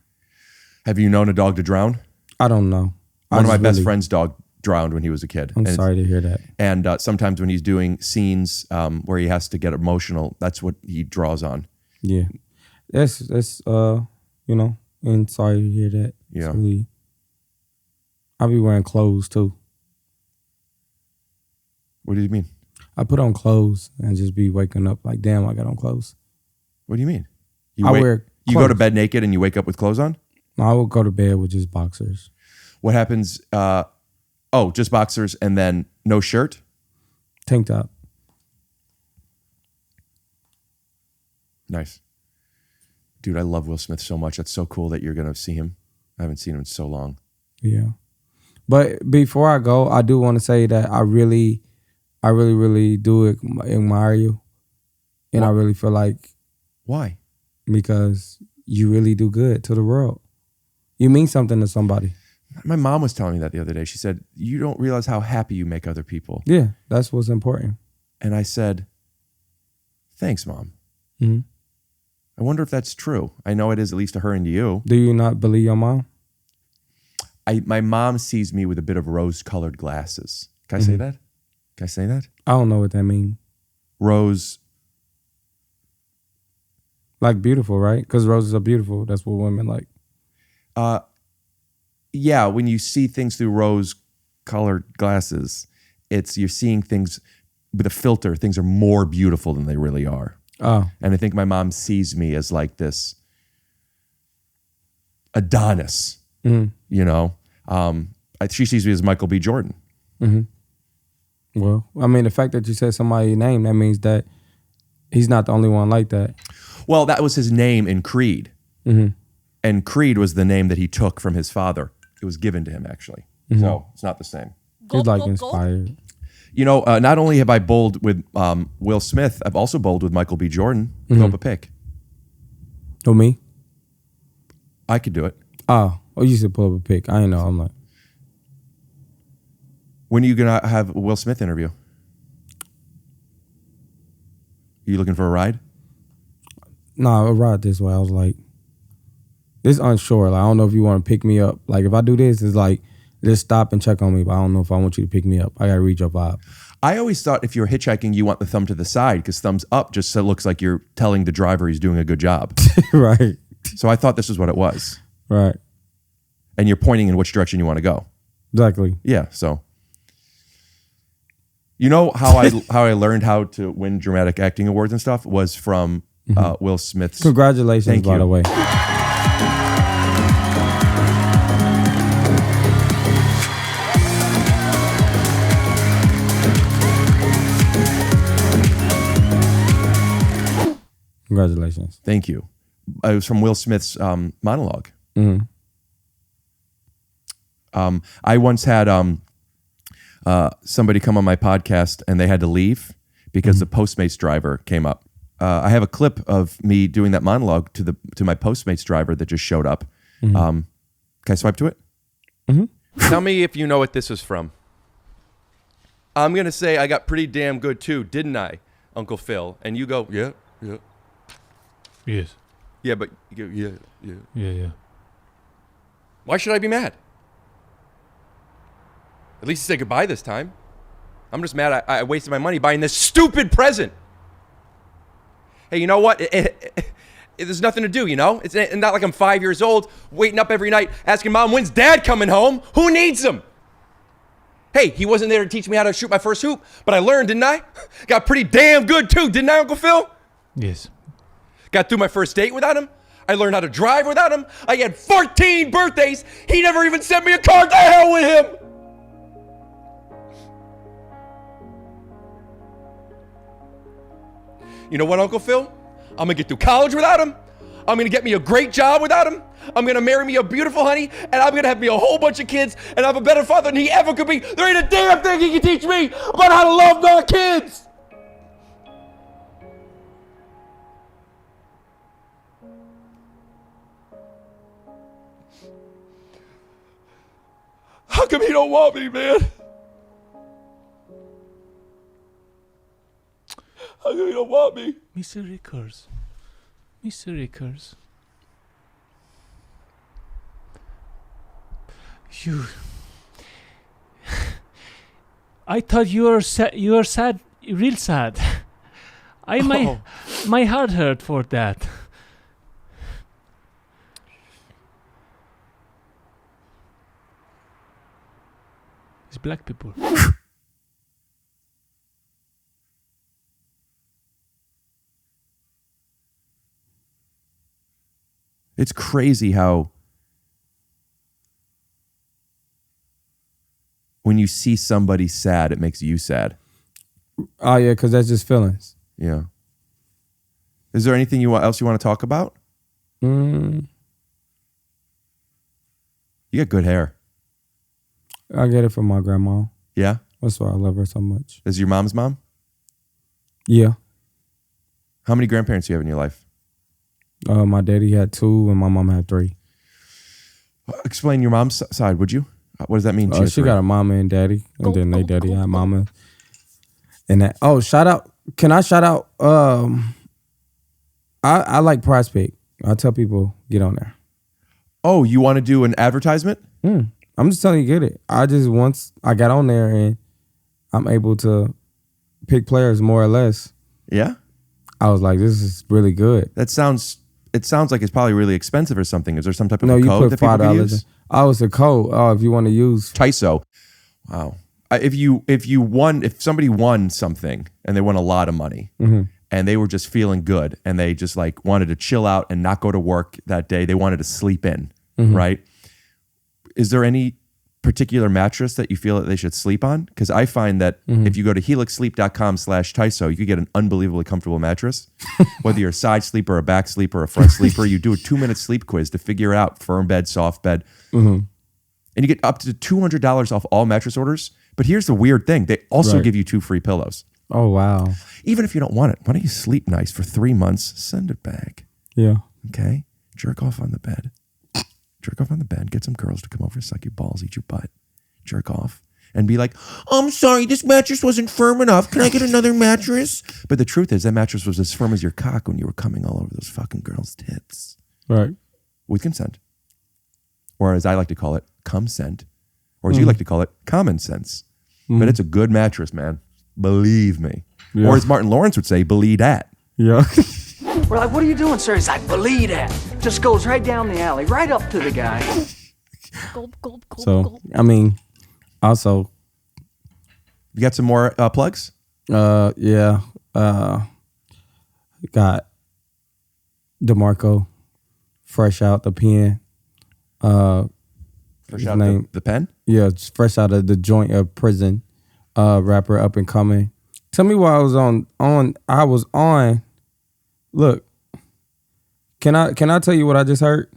Have you known a dog to drown?
I don't know.
One of my best friend's dog drowned when he was a kid.
I'm sorry to hear that.
And sometimes when he's doing scenes where he has to get emotional, that's what he draws on.
Yeah. That's you know, and sorry to hear that.
Yeah.
Really, I'll be wearing clothes too.
What do you mean?
I put on clothes and just be waking up like, damn, I got on clothes.
What do you mean?
I wear clothes.
You go to bed naked and you wake up with clothes on?
No, I would go to bed with just boxers.
What happens? Just boxers and then no shirt?
Tank top.
Nice. Dude, I love Will Smith so much. That's so cool that you're going to see him. I haven't seen him in so long.
Yeah. But before I go, I do want to say that I really do admire you. And I really feel like...
Why?
Because you really do good to the world. You mean something to somebody.
My mom was telling me that the other day. She said, you don't realize how happy you make other people.
Yeah, that's what's important.
And I said, thanks, Mom.
Mm-hmm.
I wonder if that's true. I know it is, at least to her and to you.
Do you not believe your mom?
My mom sees me with a bit of rose-colored glasses. Can I say that? Can I say that?
I don't know what that means.
Rose.
Like beautiful, right? Because roses are beautiful. That's what women like.
Yeah, when you see things through rose-colored glasses, you're seeing things with a filter. Things are more beautiful than they really are.
Oh.
And I think my mom sees me as like this Adonis, you know? She sees me as Michael B. Jordan.
Well, I mean, the fact that you said somebody's name, that means that he's not the only one like that.
Well, that was his name in Creed. And Creed was the name that he took from his father. It was given to him, actually. So it's not the same.
He's like inspired.
You know, not only have I bowled with Will Smith, I've also bowled with Michael B. Jordan. Pull up a pick.
Oh, me?
I could do it.
Oh, you said pull up a pick. I didn't know. I'm like.
When are you going to have a Will Smith interview? You looking for a ride?
No, a ride this way. I was like, this is unsure. Like, I don't know if you want to pick me up. Like, if I do this, it's like, just stop and check on me, but I don't know if I want you to pick me up. I got to read your vibe.
I always thought if you're hitchhiking, you want the thumb to the side because thumbs up just so it looks like you're telling the driver he's doing a good job.
Right.
So I thought this was what it was.
Right.
And you're pointing in which direction you want to go.
Exactly.
Yeah, so. You know how I learned how to win dramatic acting awards and stuff was from Will Smith's.
Congratulations, by the way. Congratulations.
Thank you. It was from Will Smith's monologue. I once had somebody come on my podcast and they had to leave because the Postmates driver came up. I have a clip of me doing that monologue to my Postmates driver that just showed up. Can I swipe to it? Tell me if you know what this is from. I'm going to say I got pretty damn good too, didn't I, Uncle Phil? And you go, yeah.
Yes.
Yeah, but you go, yeah.
Yeah.
Why should I be mad? At least say goodbye this time. I'm just mad I wasted my money buying this stupid present. Hey, you know what? There's nothing to do, you know? It's not like I'm 5 years old, waiting up every night, asking Mom, when's Dad coming home? Who needs him? Hey, he wasn't there to teach me how to shoot my first hoop, but I learned, didn't I? Got pretty damn good too, didn't I, Uncle Phil?
Yes.
Got through my first date without him. I learned how to drive without him. I had 14 birthdays. He never even sent me a card. To hell with him. You know what, Uncle Phil? I'm gonna get through college without him. I'm gonna get me a great job without him. I'm gonna marry me a beautiful honey, and I'm gonna have me a whole bunch of kids, and I'm a better father than he ever could be. There ain't a damn thing he can teach me about how to love my kids. How come he don't want me, man? How come he don't want me?
Mr. Rickers. Mr. Rickers. You... I thought you were sad, real sad. My heart hurt for that. It's black people.
It's crazy how when you see somebody sad, it makes you sad.
Oh yeah, because that's just feelings.
Yeah. Is there anything else you want to talk about? You got good hair.
I get it from my grandma.
Yeah?
That's why I love her so much.
Is your mom's mom?
Yeah.
How many grandparents do you have in your life?
My daddy had 2 and my mom had 3.
Explain your mom's side, would you? What does that mean?
She got a mama and daddy, and then they daddy had mama. And that. Oh, shout out! Can I shout out? I like Prospect. I tell people get on there.
Oh, you want to do an advertisement?
I'm just telling you, get it. Once I got on there and I'm able to pick players more or less.
Yeah.
I was like, this is really good.
It sounds like it's probably really expensive or something. Is there some type of
no? You
code
put
that people can use?
$5. Oh, it's a code. Oh, if you want to use
TYSO. Wow. If somebody won something and they won a lot of money and they were just feeling good and they just like wanted to chill out and not go to work that day, they wanted to sleep in, right? Is there any particular mattress that you feel that they should sleep on? Because I find that if you go to helixsleep.com/TYSO, you could get an unbelievably comfortable mattress. Whether you're a side sleeper, a back sleeper, a front sleeper, you do a 2-minute sleep quiz to figure out firm bed, soft bed. And you get up to $200 off all mattress orders. But here's the weird thing. They also give you 2 free pillows.
Oh, wow.
Even if you don't want it, why don't you sleep nice for 3 months? Send it back.
Yeah.
Okay? Jerk off on the bed. Jerk off on the bed. Get some girls to come over, suck your balls, eat your butt. Jerk off. And be like, I'm sorry, this mattress wasn't firm enough. Can I get another mattress? But the truth is that mattress was as firm as your cock when you were coming all over those fucking girls' tits.
Right.
With consent. Or as I like to call it, consent. Or as you like to call it, common sense. But it's a good mattress, man. Believe me. Yeah. Or as Martin Lawrence would say, believe that.
Yeah.
We're like, what are you doing, sir? He's like, believe that. Just goes right down the alley, right up to the guy.
So, I mean, also.
You got some more plugs?
Yeah. Got DeMarco, fresh out the pen.
Fresh out the pen?
Yeah, fresh out of the joint of prison. Rapper up and coming. Tell me why I was on. Look, can I tell you what I just heard?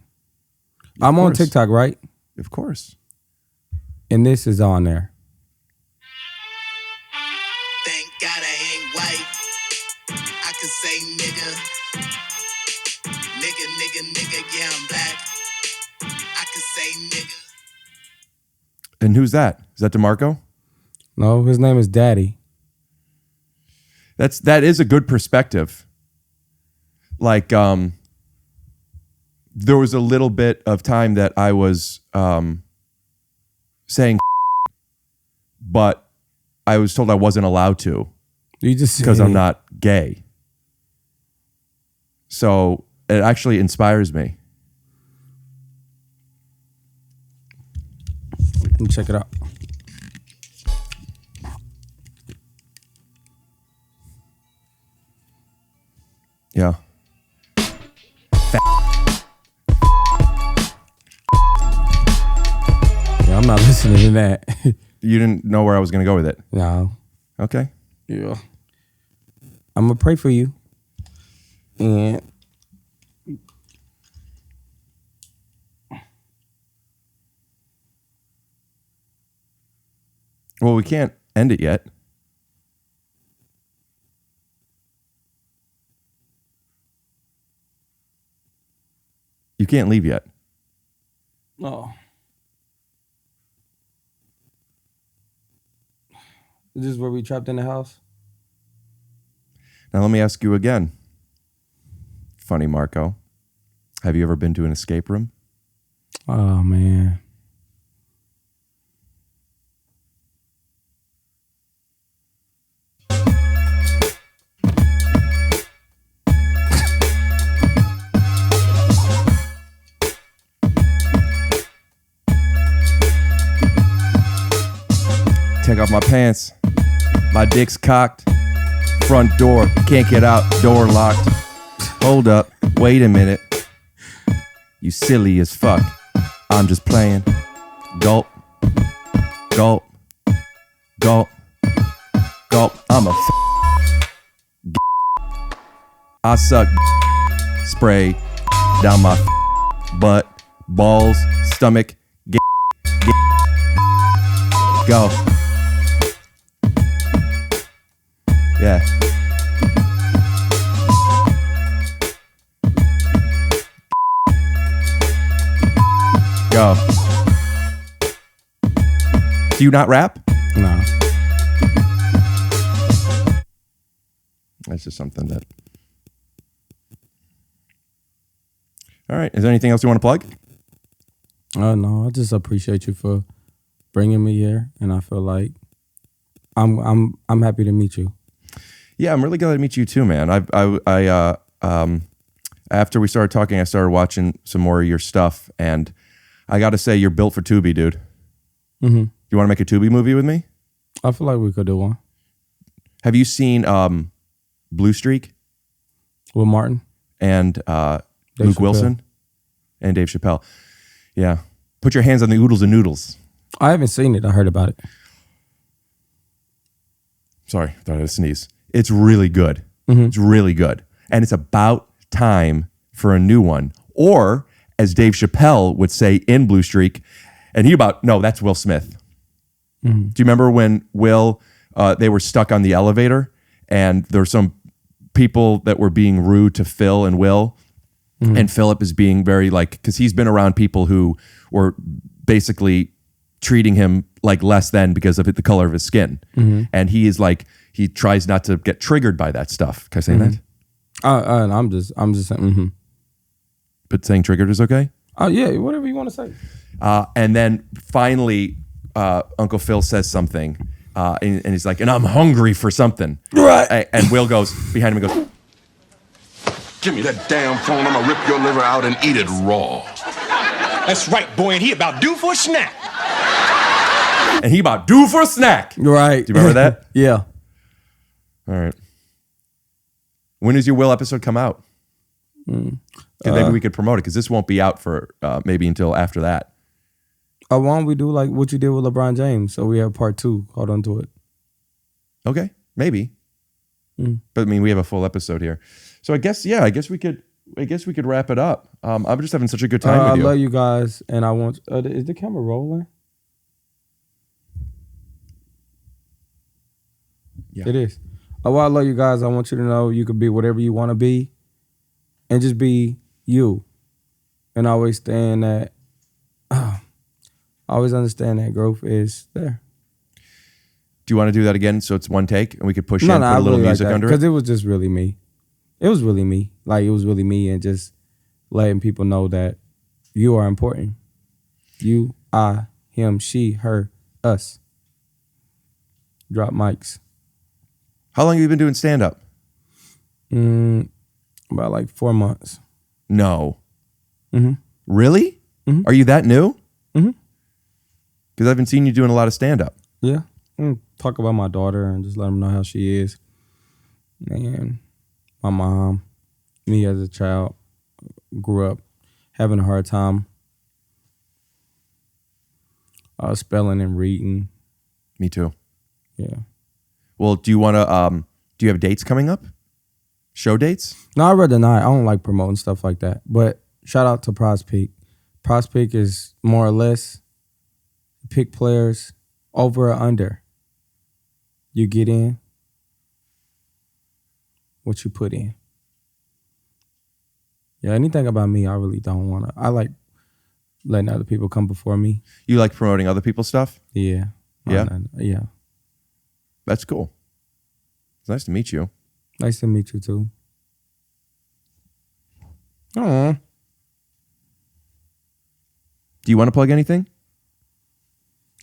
I'm on TikTok, right?
Of course.
And this is on there.
Thank God I ain't white. I can say nigga. Nigga, yeah, I'm black. I can say nigga.
And who's that? Is that DeMarco?
No, his name is Daddy.
That is a good perspective. Like, there was a little bit of time that I was saying, but I was told I wasn't allowed to.
You just
because I'm not gay. So it actually inspires me.
Let me check it out.
Yeah.
Yeah, I'm not listening to that.
You didn't know where I was going to go with it?
No.
Okay.
Yeah. I'm going to pray for you. And
well, we can't end it yet. You can't leave yet.
oh. Is this where we trapped in the house?
Now let me ask you again. Funny Marco. Have you ever been to an escape room?
Oh, man.
Take off my pants. My dick's cocked. Front door. Can't get out. Door locked. Hold up. Wait a minute. You silly as fuck. I'm just playing. Gulp. Gulp. Gulp. Gulp. I'm a I suck spray down my butt, balls, stomach. Go. Yeah. Go. Do you not rap?
No.
That's just something that. All right. Is there anything else you want to plug?
No, I just appreciate you for bringing me here, and I feel like I'm happy to meet you.
Yeah, I'm really glad to meet you too, man. After we started talking, I started watching some more of your stuff, and I got to say, you're built for Tubi, dude.
Mm-hmm.
You want to make a Tubi movie with me?
I feel like we could do one.
Have you seen Blue Streak?
With Martin?
And Luke
Chappelle.
Wilson? And Dave Chappelle. Yeah. Put your hands on the oodles and noodles.
I haven't seen it. I heard about it.
Sorry, thought I had a sneeze. It's really good.
Mm-hmm.
It's really good. And it's about time for a new one. Or, as Dave Chappelle would say in Blue Streak, no, that's Will Smith.
Mm-hmm.
Do you remember when Will, they were stuck on the elevator and there were some people that were being rude to Phil and Will?
Mm-hmm.
And Philip is being very because he's been around people who were basically treating him like less than because of the color of his skin.
Mm-hmm.
And he is he tries not to get triggered by that stuff. Can I say
Mm-hmm.
that?
I'm just saying. Mm-hmm.
But saying triggered is okay?
Oh yeah, whatever you want to say.
And then finally, Uncle Phil says something, and he's like, and I'm hungry for something.
Right.
And Will goes behind him and goes,
Give me that damn phone. I'm gonna rip your liver out and eat it raw.
That's right, boy, and he about due for a snack.
and he about due for a snack.
Right.
Do you remember that?
Yeah.
All right. When does your Will episode come out? Maybe we could promote it because this won't be out for maybe until after that.
Why don't we do like what you did with LeBron James? So we have part 2. Hold on to it.
Okay, maybe. But I mean, we have a full episode here, so I guess we could wrap it up. I'm just having such a good time with you.
I love you guys, and I want. Is the camera rolling?
Yeah.
It is. Oh, I love you guys. I want you to know you could be whatever you want to be, and just be you. And always stand that. Always understand that growth is there.
Do you want to do that again so it's one take and we could push in, put
I
a little
really
music
like
under it?
Because it was just really me. It was really me. It was really me, and just letting people know that you are important. You, I, him, she, her, us. Drop mics.
How long have you been doing stand-up?
About 4 months.
No.
Mm-hmm.
Really?
Mm-hmm.
Are you that new?
Mm-hmm.
Because I've been seeing you doing a lot of stand-up.
Yeah. Talk about my daughter and just let them know how she is. And my mom. me as a child grew up having a hard time spelling and reading.
Me too.
Yeah.
Well, do you want to? Do you have dates coming up? Show dates?
No, I'd rather not. I don't like promoting stuff like that. But shout out to Prize Peak. Prize Peak is more or less pick players over or under. You get in what you put in. Yeah, anything about me, I really don't want to. I like letting other people come before me.
You like promoting other people's stuff?
Yeah.
Yeah?
Yeah.
That's cool. It's nice to meet you.
Nice to meet you, too. Aw.
Do you want to plug anything?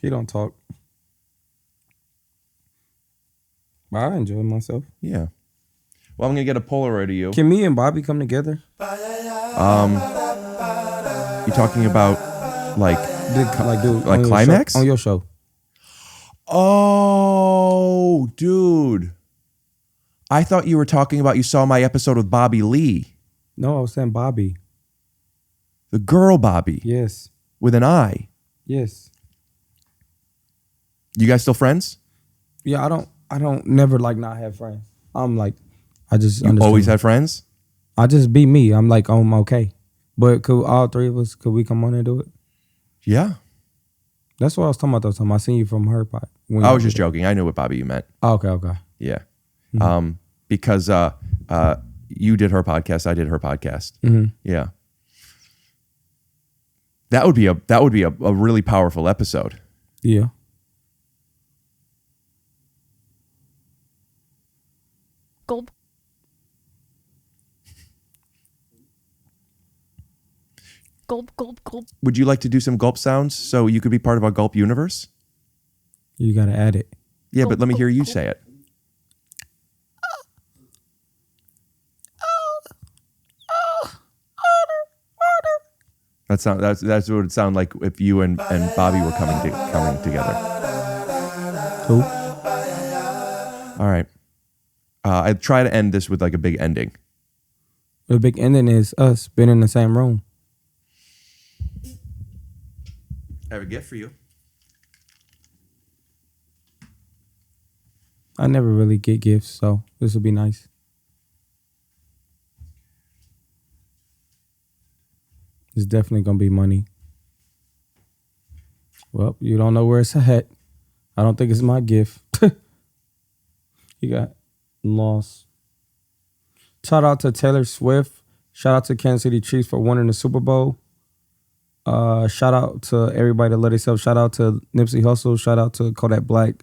He don't talk. But I enjoy myself.
Yeah. Well, I'm going to get a Polaroid of you.
Can me and Bobby come together?
You talking about like climax?
On your show.
Oh, dude. I thought you were talking about you saw my episode with Bobby Lee.
No, I was saying Bobby.
The girl Bobby.
Yes.
With an I.
Yes.
You guys still friends?
Yeah, I don't never like not have friends. I'm like, I just
You always had friends?
I just be me. I'm like, I'm okay. But could all three of us, could we come on and do it?
Yeah.
That's what I was talking about that time. I seen you from her pod.
I was just joking. I knew what Bobby you meant.
Oh, okay.
Yeah. Because you did her podcast, I did her podcast.
Mm-hmm.
Yeah. That would be a really powerful episode.
Yeah.
Gulp. Gulp, gulp, gulp.
Would you like to do some gulp sounds so you could be part of our gulp universe?
You got to add it.
Yeah, but let me hear you say it. That's what it would sound like if you and Bobby were coming together.
Who?
All right. I'd try to end this with like a big ending.
The big ending is us being in the same room.
I have a gift for you.
I never really get gifts, so this would be nice. It's definitely going to be money. Well, you don't know where it's at. I don't think it's my gift. You got lost. Shout out to Taylor Swift. Shout out to Kansas City Chiefs for winning the Super Bowl. Shout out to everybody that let themselves. Shout out to Nipsey Hussle. Shout out to Kodak Black.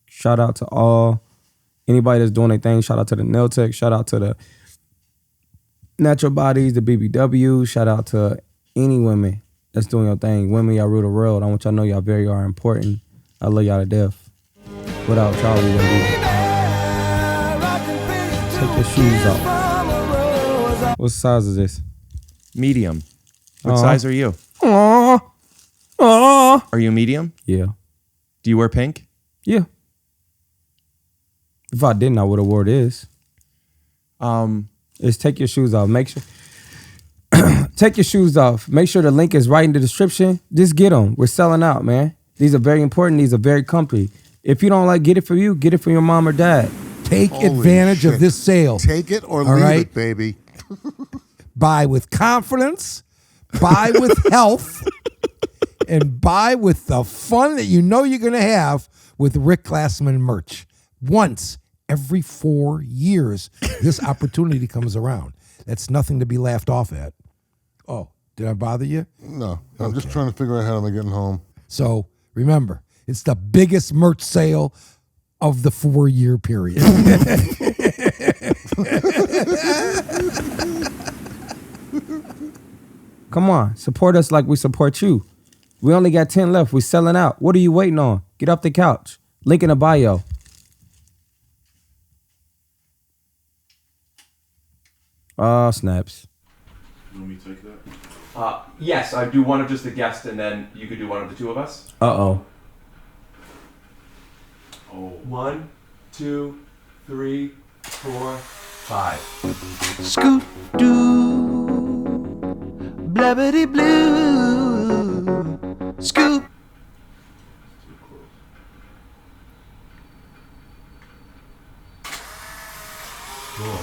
Shout out to anybody that's doing their thing. Shout out to the Nail Tech. Shout out to the Natural Bodies, the BBW. Shout out to any women that's doing your thing. Women, y'all rule the world. I want y'all to know y'all are important. I love y'all to death. Without y'all, we wouldn't be here. Take your shoes off. What size is this?
Medium. What size are you?
Aww.
Are you medium?
Yeah.
Do you wear pink?
Yeah. If I didn't, I would have wore this. Is take your shoes off. Make sure take your shoes off. Make sure the link is right in the description. Just get them. We're selling out, man. These are very important. These are very comfy. If you don't like, get it for you. Get it for your mom or dad.
Take advantage of this sale.
Take it or
All
leave
right?
it, baby.
Buy with confidence. Buy with health. And buy with the fun that you know you're going to have with Rick Glassman merch. Once every 4 years, this opportunity comes around. That's nothing to be laughed off at. Oh, did I bother you?
No, I'm just trying to figure out how am I getting home.
So remember, it's the biggest merch sale of the 4-year period.
Come on, support us like we support you. We only got 10 left. We're selling out. What are you waiting on? Get off the couch. Link in the bio. Snaps.
You want me to take that?
Yes, I do one of just the guest, and then you could do one of the two of us.
Uh-oh.
Oh. 1, 2, 3, 4. 5.
Scoot doo, blabbity blue, scoop.
Cool.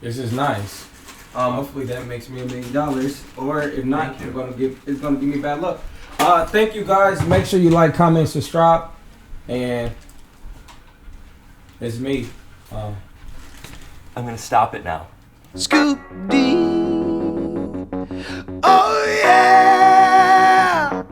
This is nice. Hopefully that makes me $1 million. Or if not, it's gonna give me bad luck. Thank you guys. Make sure you like, comment, subscribe, and it's me.
I'm gonna stop it now.
Scoop D. Oh yeah.